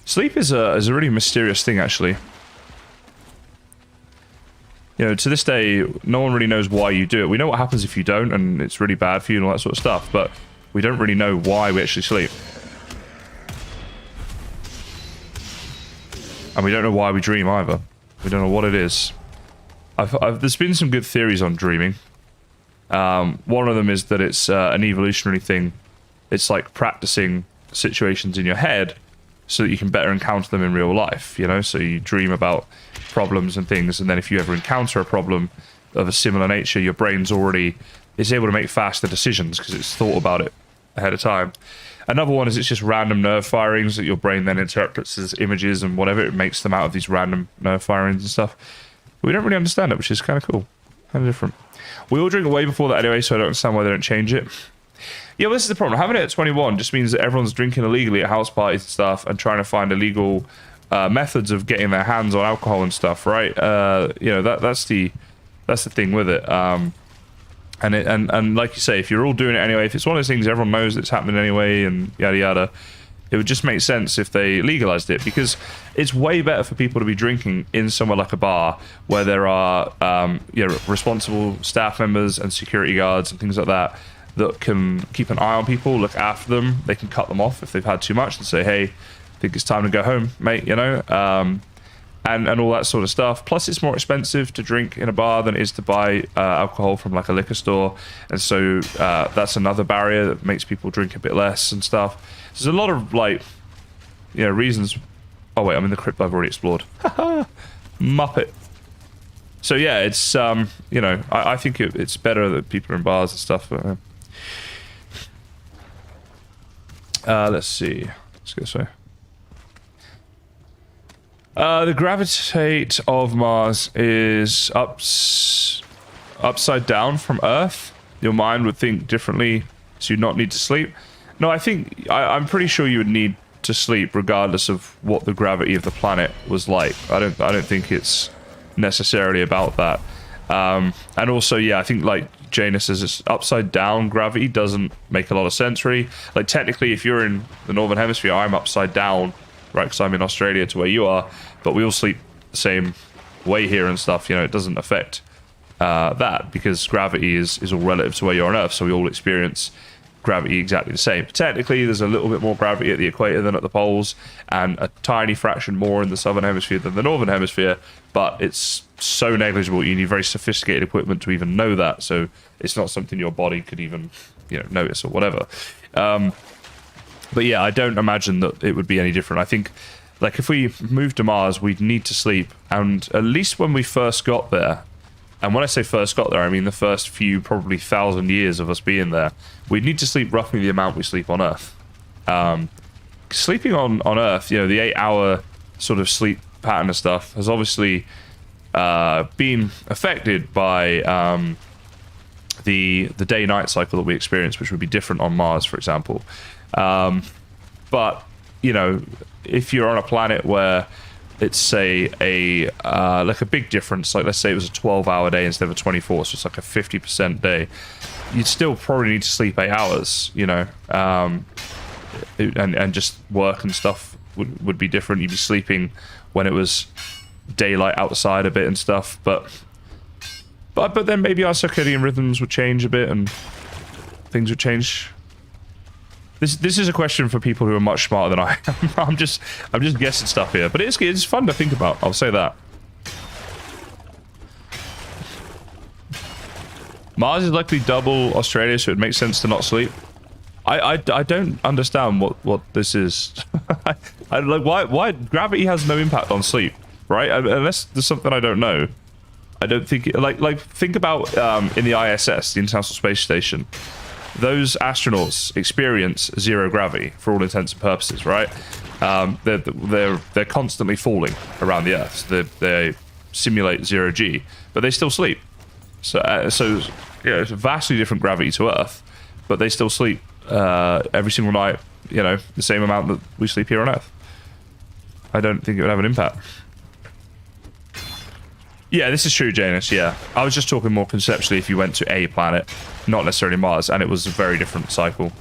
Sleep is a really mysterious thing, actually. You know, to this day, no one really knows why you do it. We know what happens if you don't, and it's really bad for you and all that sort of stuff, but we don't really know why we actually sleep. And we don't know why we dream either. We don't know what it is. There's been some good theories on dreaming. One of them is that it's an evolutionary thing. It's like practicing situations in your head so that you can better encounter them in real life, you know? So you dream about problems and things, and then if you ever encounter a problem of a similar nature, your brain's already is able to make faster decisions because it's thought about it ahead of time. Another one is it's just random nerve firings that your brain then interprets as images and whatever. It makes them out of these random nerve firings and stuff. But we don't really understand it, which is kind of cool. Kind of different. We all drink way before that anyway, so I don't understand why they don't change it. Yeah, well, this is the problem. Having it at 21 just means that everyone's drinking illegally at house parties and stuff and trying to find illegal methods of getting their hands on alcohol and stuff, right? You know, that's the thing with it. And like you say, if you're all doing it anyway, if it's one of those things everyone knows it's happening anyway and yada yada, it would just make sense if they legalized it, because it's way better for people to be drinking in somewhere like a bar where there are you know, responsible staff members and security guards and things like that that can keep an eye on people, look after them. They can cut them off if they've had too much and say, hey, I think it's time to go home, mate, you know, and all that sort of stuff. Plus, it's more expensive to drink in a bar than it is to buy alcohol from like a liquor store, and so that's another barrier that makes people drink a bit less and stuff. So there's a lot of, like, you know, reasons. Oh wait, I'm in the crypt I've already explored. Muppet. So yeah, it's you know, I think it's better that people are in bars and stuff. But, let's see. Let's go this way. The gravitate of Mars is upside down from Earth. Your mind would think differently, so you'd not need to sleep. No, I think I'm pretty sure you would need to sleep regardless of what the gravity of the planet was like. I don't think it's necessarily about that. And also, yeah, I think like Janus says, it's upside down gravity doesn't make a lot of sense really. Like technically, if you're in the northern hemisphere, I'm upside down, right? Because I'm in Australia to where you are, but we all sleep the same way here and stuff. You know, it doesn't affect that because gravity is all relative to where you're on Earth, so we all experience gravity exactly the same. Technically, there's a little bit more gravity at the equator than at the poles, and a tiny fraction more in the southern hemisphere than the northern hemisphere, but it's so negligible. You need very sophisticated equipment to even know that, so it's not something your body could even, you know, notice or whatever. But yeah, I don't imagine that it would be any different. I think, like, if we moved to Mars, we'd need to sleep, and at least when we first got there, and when I say first got there, I mean the first few, probably 1,000 years of us being there, we'd need to sleep roughly the amount we sleep on Earth. Sleeping on Earth, you know, the 8-hour sort of sleep pattern and stuff has obviously been affected by the day-night cycle that we experience, which would be different on Mars, for example. But, you know, if you're on a planet where it's, say, like a big difference, like let's say it was a 12-hour day instead of a 24, so it's like a 50% day, you'd still probably need to sleep 8 hours, you know, and just work and stuff would be different. You'd be sleeping when it was daylight outside a bit and stuff, but then maybe our circadian rhythms would change a bit and things would change. This is a question for people who are much smarter than I am. I'm just guessing stuff here, but it's fun to think about. I'll say that. Mars is likely double Australia, so it makes sense to not sleep. I don't understand what this is. I like why gravity has no impact on sleep, right? Unless there's something I don't know. I don't think like think about in the ISS, the International Space Station. Those astronauts experience zero gravity for all intents and purposes, right? They're constantly falling around the Earth. So they simulate zero G, but they still sleep. So yeah, it's a vastly different gravity to Earth, but they still sleep every single night. You know, the same amount that we sleep here on Earth. I don't think it would have an impact. Yeah, this is true, Janus. Yeah, I was just talking more conceptually. If you went to a planet, not necessarily Mars, and it was a very different cycle.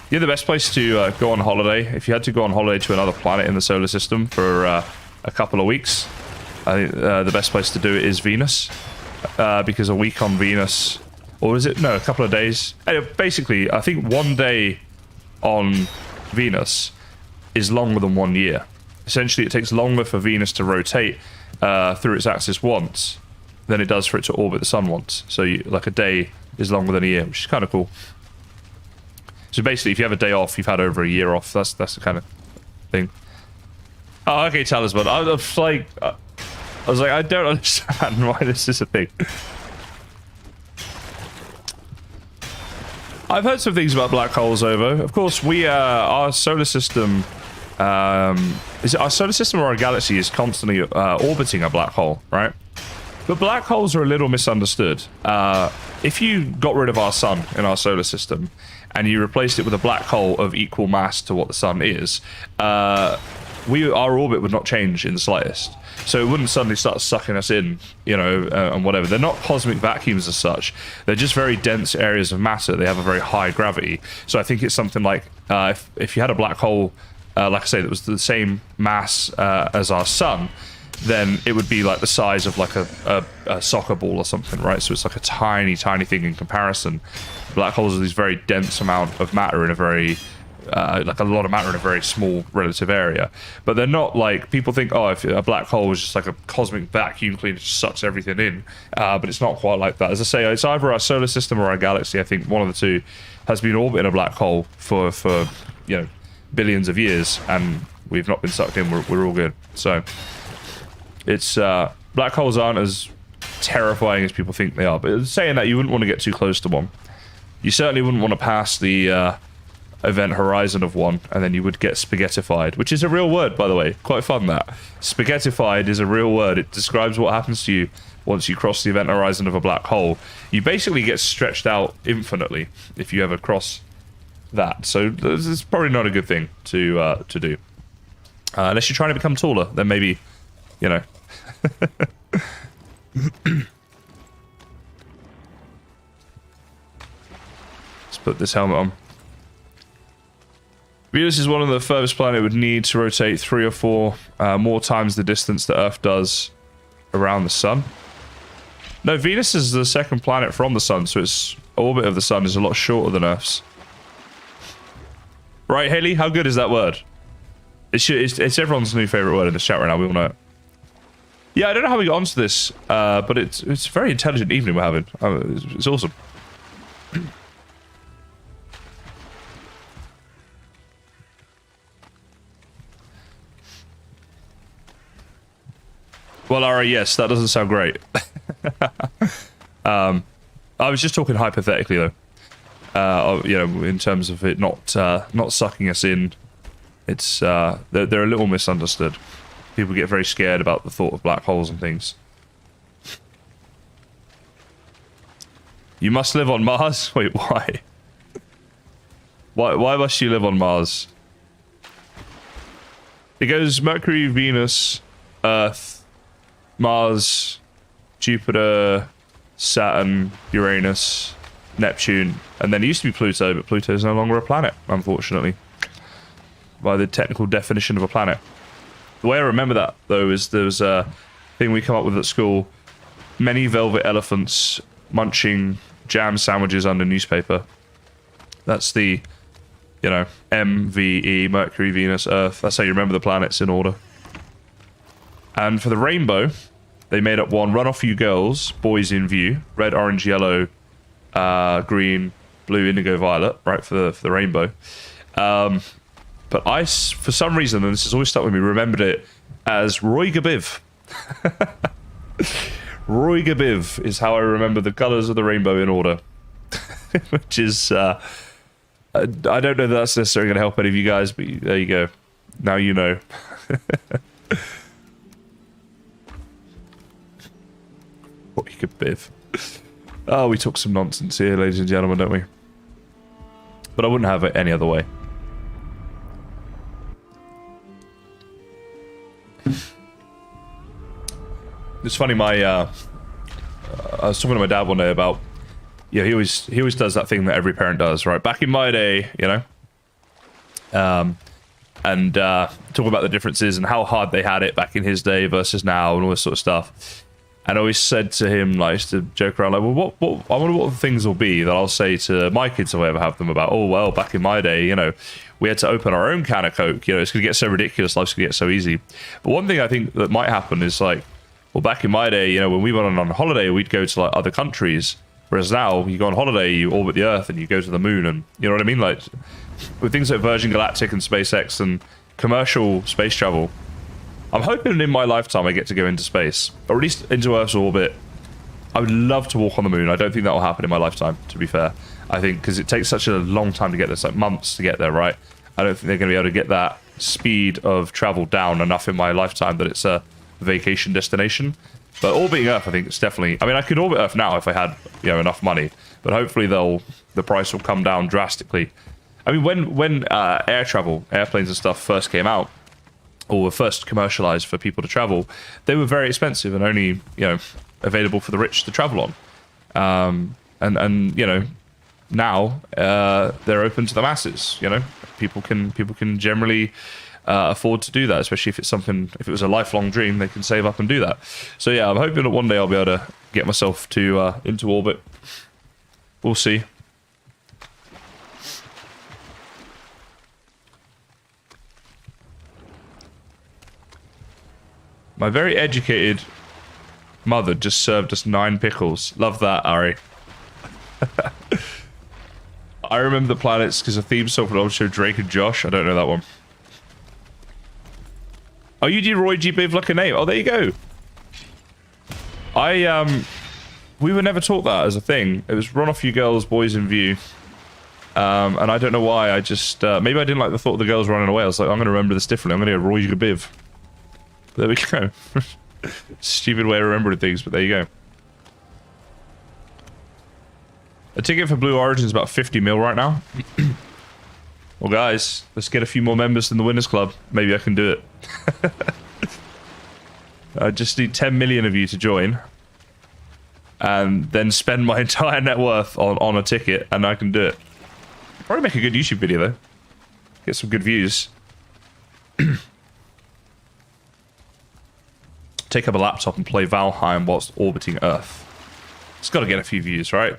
Yeah, the best place to go on holiday, if you had to go on holiday to another planet in the solar system for a couple of weeks, I think the best place to do it is Venus, because a week on Venus, or is it? No, a couple of days. Basically, I think 1 day on Venus is longer than 1 year. Essentially, it takes longer for Venus to rotate through its axis once than it does for it to orbit the sun once. So, like, a day is longer than a year, which is kind of cool. So basically, if you have a day off, you've had over a year off. That's the kind of thing. Oh, okay, Talisman. I was like, I don't understand why this is a thing. I've heard some things about black holes, Ovo. Of course, our solar system, is it our solar system or our galaxy is constantly orbiting a black hole, right? But black holes are a little misunderstood. If you got rid of our sun in our solar system and you replaced it with a black hole of equal mass to what the sun is, our orbit would not change in the slightest. So it wouldn't suddenly start sucking us in, you know, and whatever. They're not cosmic vacuums as such. They're just very dense areas of matter. They have a very high gravity. So I think it's something like if you had a black hole, like I say, that was the same mass as our sun, then it would be like the size of like a soccer ball or something, right? So it's like a tiny, tiny thing in comparison. Black holes are this very dense amount of matter in a very, like a lot of matter in a very small relative area. But they're not like, people think, oh, if a black hole is just like a cosmic vacuum cleaner, just sucks everything in. But it's not quite like that. As I say, it's either our solar system or our galaxy. I think one of the two has been orbiting a black hole for you know, billions of years, and we've not been sucked in. We're all good. So it's black holes aren't as terrifying as people think they are. But saying that, you wouldn't want to get too close to one. You certainly wouldn't want to pass the event horizon of one, and then you would get spaghettified, which is a real word, by the way. Quite fun, that. Spaghettified is a real word. It describes what happens to you once you cross the event horizon of a black hole. You basically get stretched out infinitely if you ever cross that. So it's probably not a good thing to do. Unless you're trying to become taller, then maybe, you know. Let's put this helmet on. Venus is one of the furthest planets it would need to rotate 3 or 4 more times the distance that Earth does around the sun. No, Venus is the second planet from the sun, so its orbit of the sun is a lot shorter than Earth's. Right, Haley? How good is that word? It's everyone's new favorite word in the chat right now. We all know it. Yeah, I don't know how we got onto this, but it's a very intelligent evening we're having. It's awesome. Well, Ara, yes, that doesn't sound great. I was just talking hypothetically, though. You know, in terms of it not sucking us in. It's they're a little misunderstood. People get very scared about the thought of black holes and things. You must live on Mars? Wait, why? Why must you live on Mars? It goes Mercury, Venus, Earth, Mars, Jupiter, Saturn, Uranus, Neptune, and then it used to be Pluto, but Pluto is no longer a planet, unfortunately, by the technical definition of a planet. The way I remember that, though, is there was a thing we come up with at school: many velvet elephants munching jam sandwiches under newspaper. That's the, you know, MVE, Mercury, Venus, Earth. That's how you remember the planets in order. And for the rainbow, they made up one: run off you girls, boys in view, red, orange, yellow, green, blue, indigo, violet, right, for the rainbow. But I, for some reason, and this has always stuck with me, remembered it as Roy Gabiv. Roy Gabiv is how I remember the colours of the rainbow in order. Which is, I don't know that that's necessarily going to help any of you guys, but there you go. Now you know. Roy Gabiv. Oh, we talk some nonsense here, ladies and gentlemen, don't we? But I wouldn't have it any other way. It's funny, I was talking to my dad one day about, yeah, he always does that thing that every parent does, right? Back in my day, you know, and talk about the differences and how hard they had it back in his day versus now and all this sort of stuff. And I always said to him, like, I used to joke around, like, well, what I wonder what the things will be that I'll say to my kids if I ever have them about, oh, well, back in my day, you know, we had to open our own can of Coke. You know, it's going to get so ridiculous, life's going to get so easy. But one thing I think that might happen is, like, well, back in my day, you know, when we went on holiday, we'd go to, like, other countries. Whereas now, you go on holiday, you orbit the Earth, and you go to the moon, and you know what I mean? Like, with things like Virgin Galactic and SpaceX and commercial space travel, I'm hoping in my lifetime I get to go into space, or at least into Earth's orbit. I would love to walk on the moon. I don't think that will happen in my lifetime, to be fair. I think because it takes such a long time to get there, it's like months to get there, right? I don't think they're going to be able to get that speed of travel down enough in my lifetime that it's a vacation destination. But orbiting Earth, I think it's definitely... I mean, I could orbit Earth now if I had, you know, enough money, but hopefully the price will come down drastically. I mean, when air travel, airplanes and stuff first came out, or were first commercialized for people to travel, they were very expensive and only, you know, available for the rich to travel on. And you know, now they're open to the masses. You know, people can generally afford to do that, especially if it's something, if it was a lifelong dream, they can save up and do that. So yeah, I'm hoping that one day I'll be able to get myself to into orbit. We'll see. My very educated mother just served us 9 pickles. Love that, Ari. I remember the planets because the theme song for the old show Drake and Josh. I don't know that one. Oh, you did Roy G. Biv like a name. Oh, there you go. We were never taught that as a thing. It was run off you girls, boys in view. And I don't know why. I just maybe I didn't like the thought of the girls running away. I was like, I'm going to remember this differently. I'm going to go Roy G. Biv. There we go. Stupid way of remembering things, but there you go. A ticket for Blue Origin is about 50 mil right now. Well, guys, let's get a few more members in the Winners Club. Maybe I can do it. I just need 10 million of you to join. And then spend my entire net worth on a ticket, and I can do it. Probably make a good YouTube video, though. Get some good views. Take up a laptop and play Valheim whilst orbiting Earth. It's got to get a few views, right?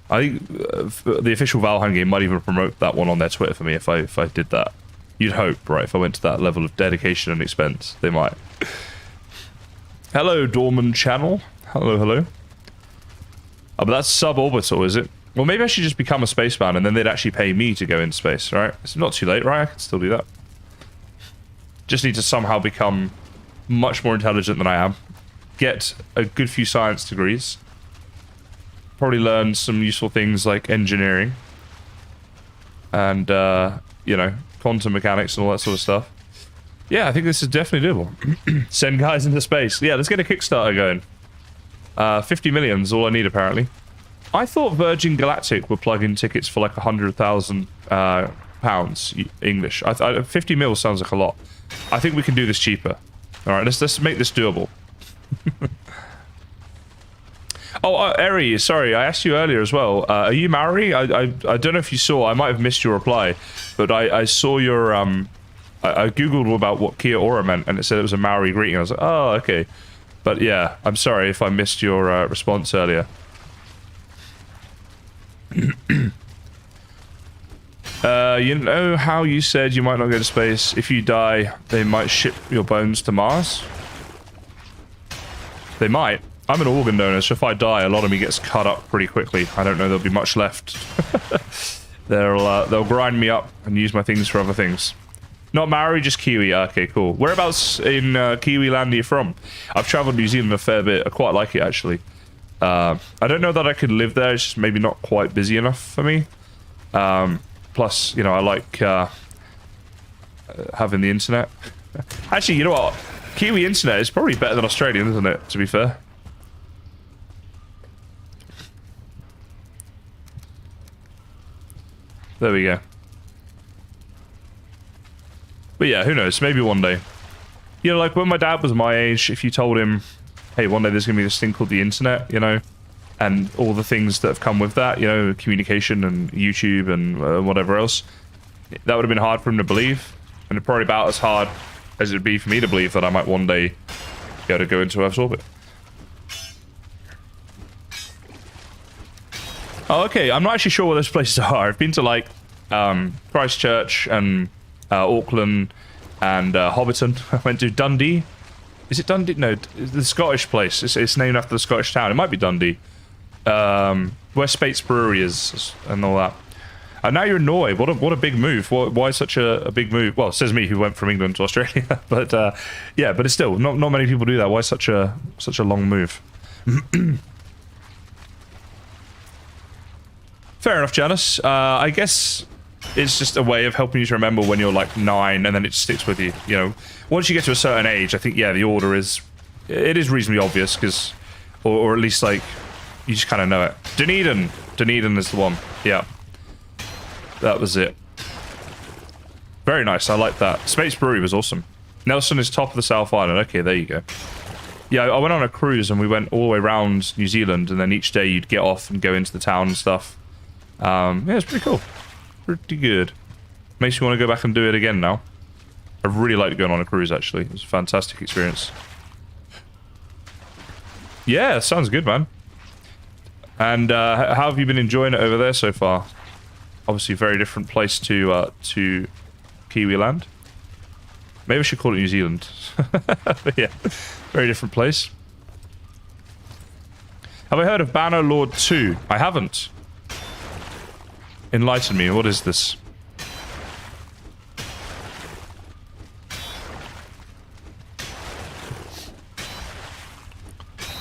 I think the official Valheim game might even promote that one on their Twitter for me if I did that. You'd hope, right? If I went to that level of dedication and expense, they might. Hello, Dorman Channel. Hello, hello. Oh, but that's suborbital, is it? Well, maybe I should just become a spaceman and then they'd actually pay me to go into space, right? It's not too late, right? I can still do that. Just need to somehow become much more intelligent than I am. Get a good few science degrees. Probably learn some useful things like engineering. And, you know, quantum mechanics and all that sort of stuff. Yeah, I think this is definitely doable. Send guys into space. Yeah, let's get a Kickstarter going. 50 million is all I need, apparently. I thought Virgin Galactic were plug-in tickets for like 100,000 pounds English. 50 mil sounds like a lot. I think we can do this cheaper. All right, let's make this doable. Oh, Eri, sorry, I asked you earlier as well. Are you Maori? I don't know if you saw. I might have missed your reply, but I saw your I googled about what Kia ora meant, and it said it was a Maori greeting. I was like, oh, okay. But yeah, I'm sorry if I missed your response earlier. You know how you said you might not go to space? If you die, they might ship your bones to Mars? They might. I'm an organ donor, so if I die, a lot of me gets cut up pretty quickly. I don't know there'll be much left. They'll grind me up and use my things for other things. Not Maori, just Kiwi. Okay, cool. Whereabouts in Kiwi land are you from? I've traveled New Zealand a fair bit. I quite like it, actually. I don't know that I could live there. It's just maybe not quite busy enough for me. Plus, you know, I like having the internet. Actually, you know what? Kiwi internet is probably better than Australian, isn't it? To be fair. There we go. But yeah, who knows? Maybe one day. You know, like when my dad was my age, if you told him, hey, one day there's going to be this thing called the internet, you know, and all the things that have come with that, you know, communication and YouTube and whatever else, that would have been hard for him to believe. And it's probably about as hard as it'd be for me to believe that I might one day be able to go into Earth's orbit. Oh, okay. I'm not actually sure where those places are. I've been to, like, Christchurch and Auckland and Hobbiton. I went to Dundee. Is it Dundee? No, the Scottish place. It's named after the Scottish town. It might be Dundee. Where Spates Brewery is and all that. And now you're in Norway. What a big move. Why such a big move? Well, it says me who went from England to Australia. But yeah, but it's still not many people do that. Why such a long move? Fair enough, Janice. I guess it's just a way of helping you to remember when you're like 9, and then it sticks with you. You know, once you get to a certain age, I think yeah, the order is reasonably obvious because, or at least like you just kind of know it. Dunedin is the one. Yeah, that was it. Very nice. I like that. Space Brewery was awesome. Nelson is top of the South Island. Okay, there you go. Yeah, I went on a cruise and we went all the way around New Zealand, and then each day you'd get off and go into the town and stuff. Yeah, it's pretty cool. Pretty good. Makes me want to go back and do it again now. I really liked going on a cruise, actually. It was a fantastic experience. Yeah, sounds good, man. And how have you been enjoying it over there so far? Obviously, very different place to Kiwi land. Maybe I should call it New Zealand. But yeah, very different place. Have I heard of Banner Lord 2? I haven't. Enlighten me, what is this?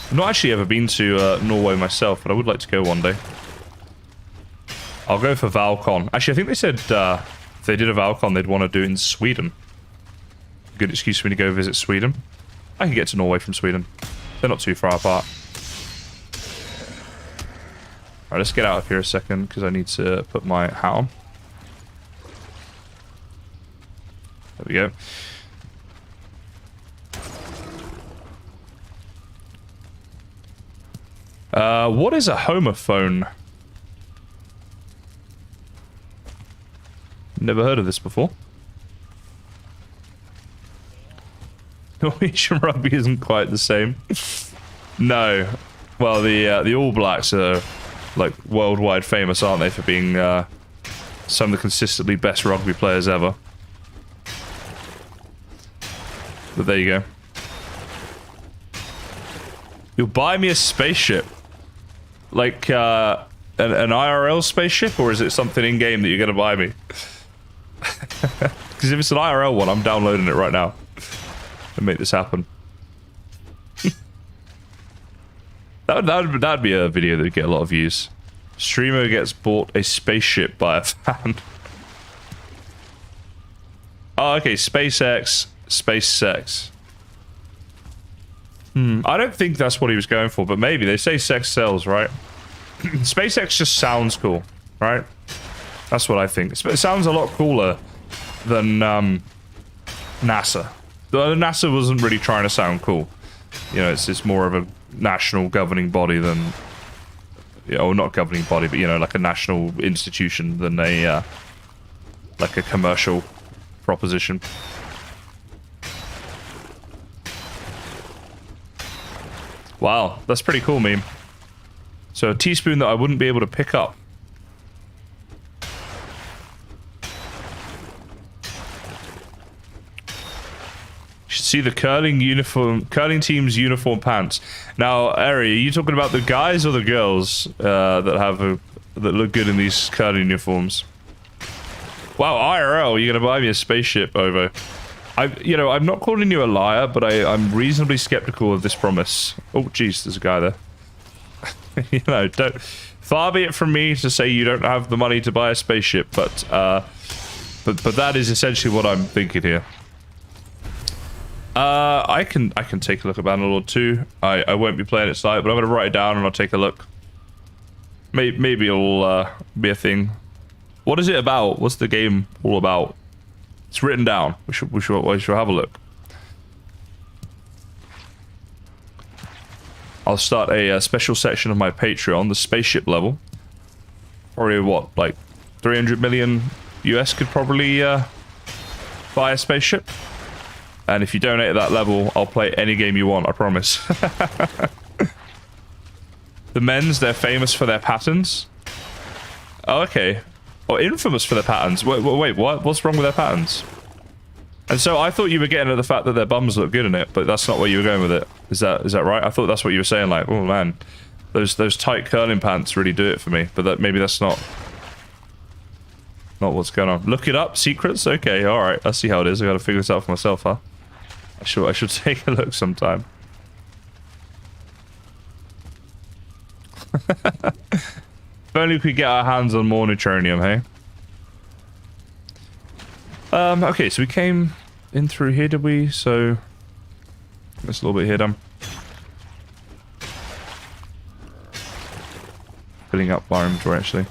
I've not actually ever been to Norway myself, but I would like to go one day. I'll go for Valcon. Actually, I think they said if they did a Valcon, they'd want to do it in Sweden. Good excuse for me to go visit Sweden. I can get to Norway from Sweden. They're not too far apart. Alright, let's get out of here a second, because I need to put my hat on. There we go. What is a homophone? Never heard of this before. Norwegian rugby isn't quite the same. No. Well, the All Blacks are like worldwide famous, aren't they, for being some of the consistently best rugby players ever. But there you go. You'll buy me a spaceship. Like an IRL spaceship, or is it something in-game that you're going to buy me? Because if it's an IRL one, I'm downloading it right now. And make this happen. That'd be a video that would get a lot of views. Streamer gets bought a spaceship by a fan. Oh, okay. SpaceX, SpaceX. I don't think that's what he was going for, but maybe. They say sex sells, right? SpaceX just sounds cool, right? That's what I think. It sounds a lot cooler than NASA. NASA wasn't really trying to sound cool. You know, it's more of a national governing body than, you know, not governing body, but you know, like a national institution than a like a commercial proposition. Wow, that's pretty cool, meme. So a teaspoon that I wouldn't be able to pick up. Should see the curling team's uniform pants. Now, Ari, are you talking about the guys or the girls that look good in these curling uniforms? Wow, IRL, you're gonna buy me a spaceship, Ovo. I'm not calling you a liar, but I'm reasonably skeptical of this promise. Oh, jeez, there's a guy there. You know, far be it from me to say you don't have the money to buy a spaceship, but that is essentially what I'm thinking here. I can take a look at Bannerlord 2. I won't be playing it tonight, but I'm gonna write it down and I'll take a look. Maybe it'll be a thing. What is it about? What's the game all about? It's written down. We should have a look. I'll start a special section of my Patreon, the spaceship level. Probably what, like 300 million US could probably buy a spaceship. And if you donate at that level, I'll play any game you want, I promise. The men's, they're famous for their patterns. Oh, okay. Oh, infamous for their patterns. Wait, what? What's wrong with their patterns? And so I thought you were getting at the fact that their bums look good in it, but that's not where you were going with it. Is that right? I thought that's what you were saying, like, oh man, those tight curling pants really do it for me. But maybe that's not what's going on. Look it up, secrets? Okay, alright, I see how it is. I gotta figure this out for myself, huh? I should take a look sometime. If only we could get our hands on more neutronium, hey? Okay, so we came in through here, did we? So that's a little bit here done. Filling up our inventory, actually.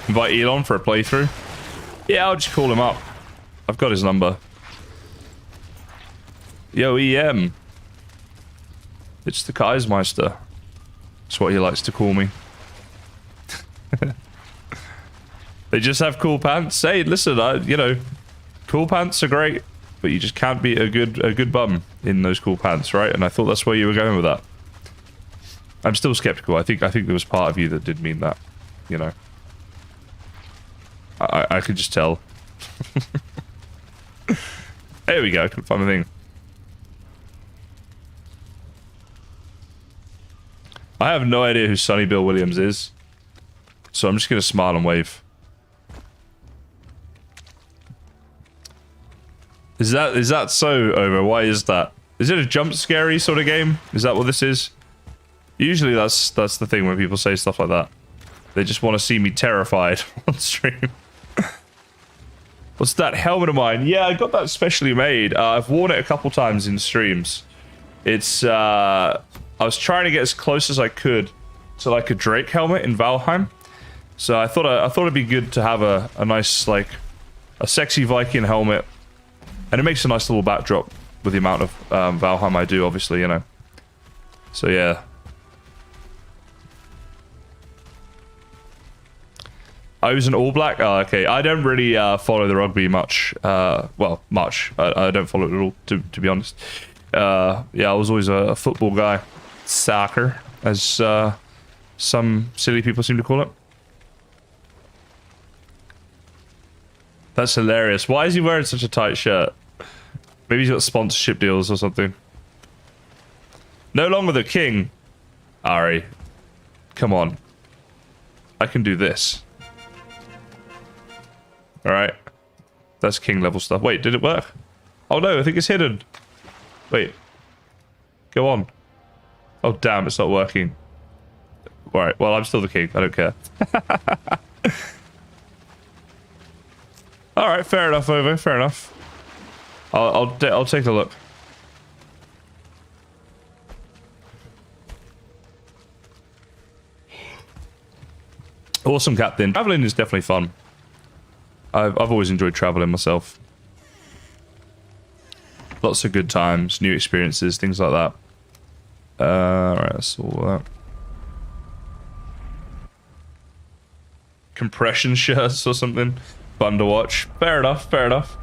Invite Elon for a playthrough. Yeah, I'll just call him up. I've got his number. Yo, EM. It's the Kaismeister. That's what he likes to call me. They just have cool pants. Hey, listen, you know, cool pants are great, but you just can't be a good bum in those cool pants, right? And I thought that's where you were going with that. I'm still skeptical. I think there was part of you that did mean that, you know. I could just tell. There we go. I couldn't find the thing. I have no idea who Sonny Bill Williams is, so I'm just gonna smile and wave. Is that so, Over? Why is that? Is it a jump scary sort of game? Is that what this is? Usually that's the thing when people say stuff like that. They just want to see me terrified on stream. What's that helmet of mine? Yeah, I got that specially made. I've worn it a couple times in streams. It's I was trying to get as close as I could to like a Drake helmet in Valheim. So I thought it'd be good to have a nice, like, a sexy Viking helmet. And it makes a nice little backdrop with the amount of Valheim I do, obviously, you know. So yeah. I was an All Black? Oh, okay. I don't really follow the rugby much. Well, much. I don't follow it at all, to be honest. Yeah, I was always a football guy. Soccer, as some silly people seem to call it. That's hilarious. Why is he wearing such a tight shirt? Maybe he's got sponsorship deals or something. No longer the king. Ari, come on. I can do this. Alright. That's king level stuff. Wait, did it work? Oh no, I think it's hidden. Wait. Go on. Oh damn, it's not working. Alright, well, I'm still the king. I don't care. Alright, fair enough, Ovo. Fair enough. I'll take a look. Awesome, Captain. Traveling is definitely fun. I've always enjoyed traveling myself. Lots of good times, new experiences, things like that. Alright, that's all that. Compression shirts or something. Fun to watch. Fair enough, fair enough.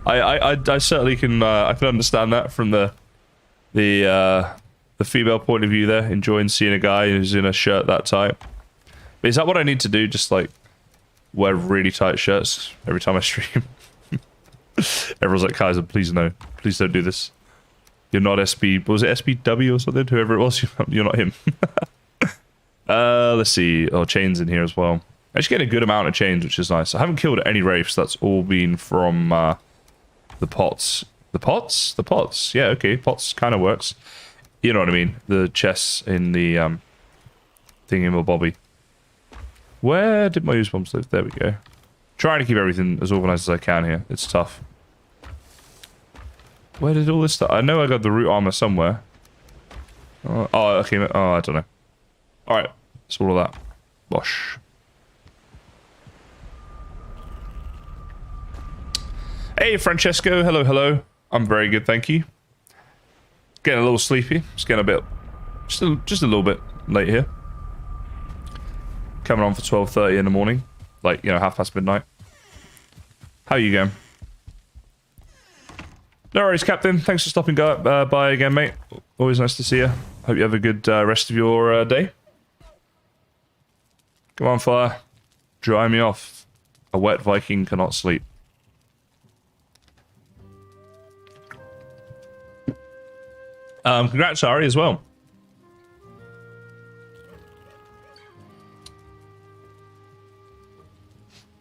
I certainly can I can understand that from the female point of view there, enjoying seeing a guy who's in a shirt that tight. But is that what I need to do? Just like wear really tight shirts every time I stream? Everyone's like, Kysen, please no. Please don't do this. You're not SB... Was it SBW or something? Whoever it was, you're not him. Let's see. Oh, chains in here as well. I just get a good amount of chains, which is nice. I haven't killed any wraiths. That's all been from the pots. The pots? The pots. Yeah, okay. Pots kind of works. You know what I mean. The chests in the thingy-ma-bobby. Where did my use bombs live? There we go. Trying to keep everything as organized as I can here. It's tough. Where did all this stuff... I know I got the root armor somewhere. Oh, okay. Oh, I don't know. Alright. That's all of that. Bosh. Hey, Francesco. Hello, hello. I'm very good, thank you. Getting a little sleepy. It's getting a bit, just a little bit late here. Coming on for 12:30 in the morning, like, you know, midnight. How are you going? No worries, Captain. Thanks for stopping by again, mate. Always nice to see you. Hope you have a good rest of your day. Come on, fire. Dry me off. A wet Viking cannot sleep. Congrats, Ari, as well.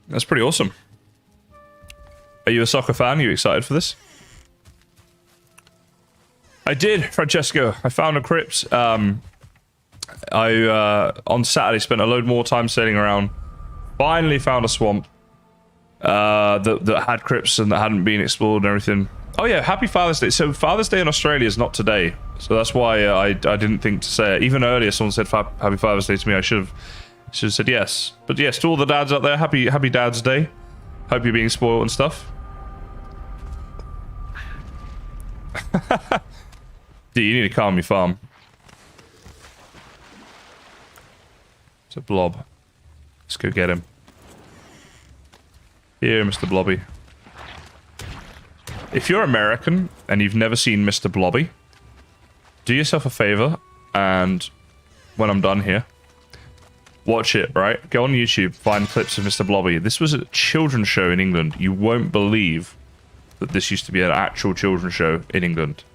That's pretty awesome. Are you a soccer fan? Are you excited for this? I did, Francesco. I found a crypt. On Saturday spent a load more time sailing around. Finally found a swamp that had crypts and that hadn't been explored and everything. Oh yeah, happy Father's Day. So Father's Day in Australia is not today. So that's why I didn't think to say it. Even earlier someone said happy Father's Day to me. I should have said yes. But yes, to all the dads out there, happy Dad's Day. Hope you're being spoiled and stuff. Dude, you need to calm your farm. It's a blob. Let's go get him. Here, Mr. Blobby. If you're American and you've never seen Mr. Blobby, do yourself a favor, and when I'm done here, watch it, right? Go on YouTube, find clips of Mr. Blobby. This was a children's show in England. You won't believe that this used to be an actual children's show in England.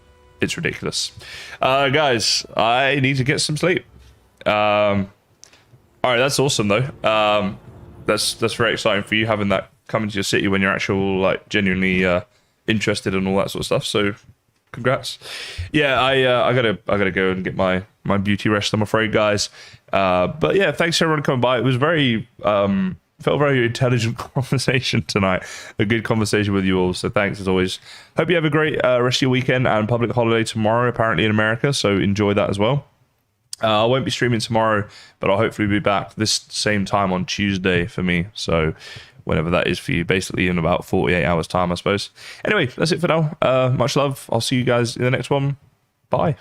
It's ridiculous. Guys, I need to get some sleep. Alright, that's awesome though. That's very exciting for you, having that come into your city when you're actual, like, genuinely interested in all that sort of stuff. So congrats. Yeah, I gotta go and get my beauty rest, I'm afraid, guys. But yeah, thanks everyone coming by. It was very felt very intelligent conversation tonight. A good conversation with you all. So thanks as always. Hope you have a great rest of your weekend and public holiday tomorrow, apparently in America. So enjoy that as well. I won't be streaming tomorrow, but I'll hopefully be back this same time on Tuesday for me. So whenever that is for you, basically in about 48 hours time, I suppose. Anyway, that's it for now. Much love. I'll see you guys in the next one. Bye.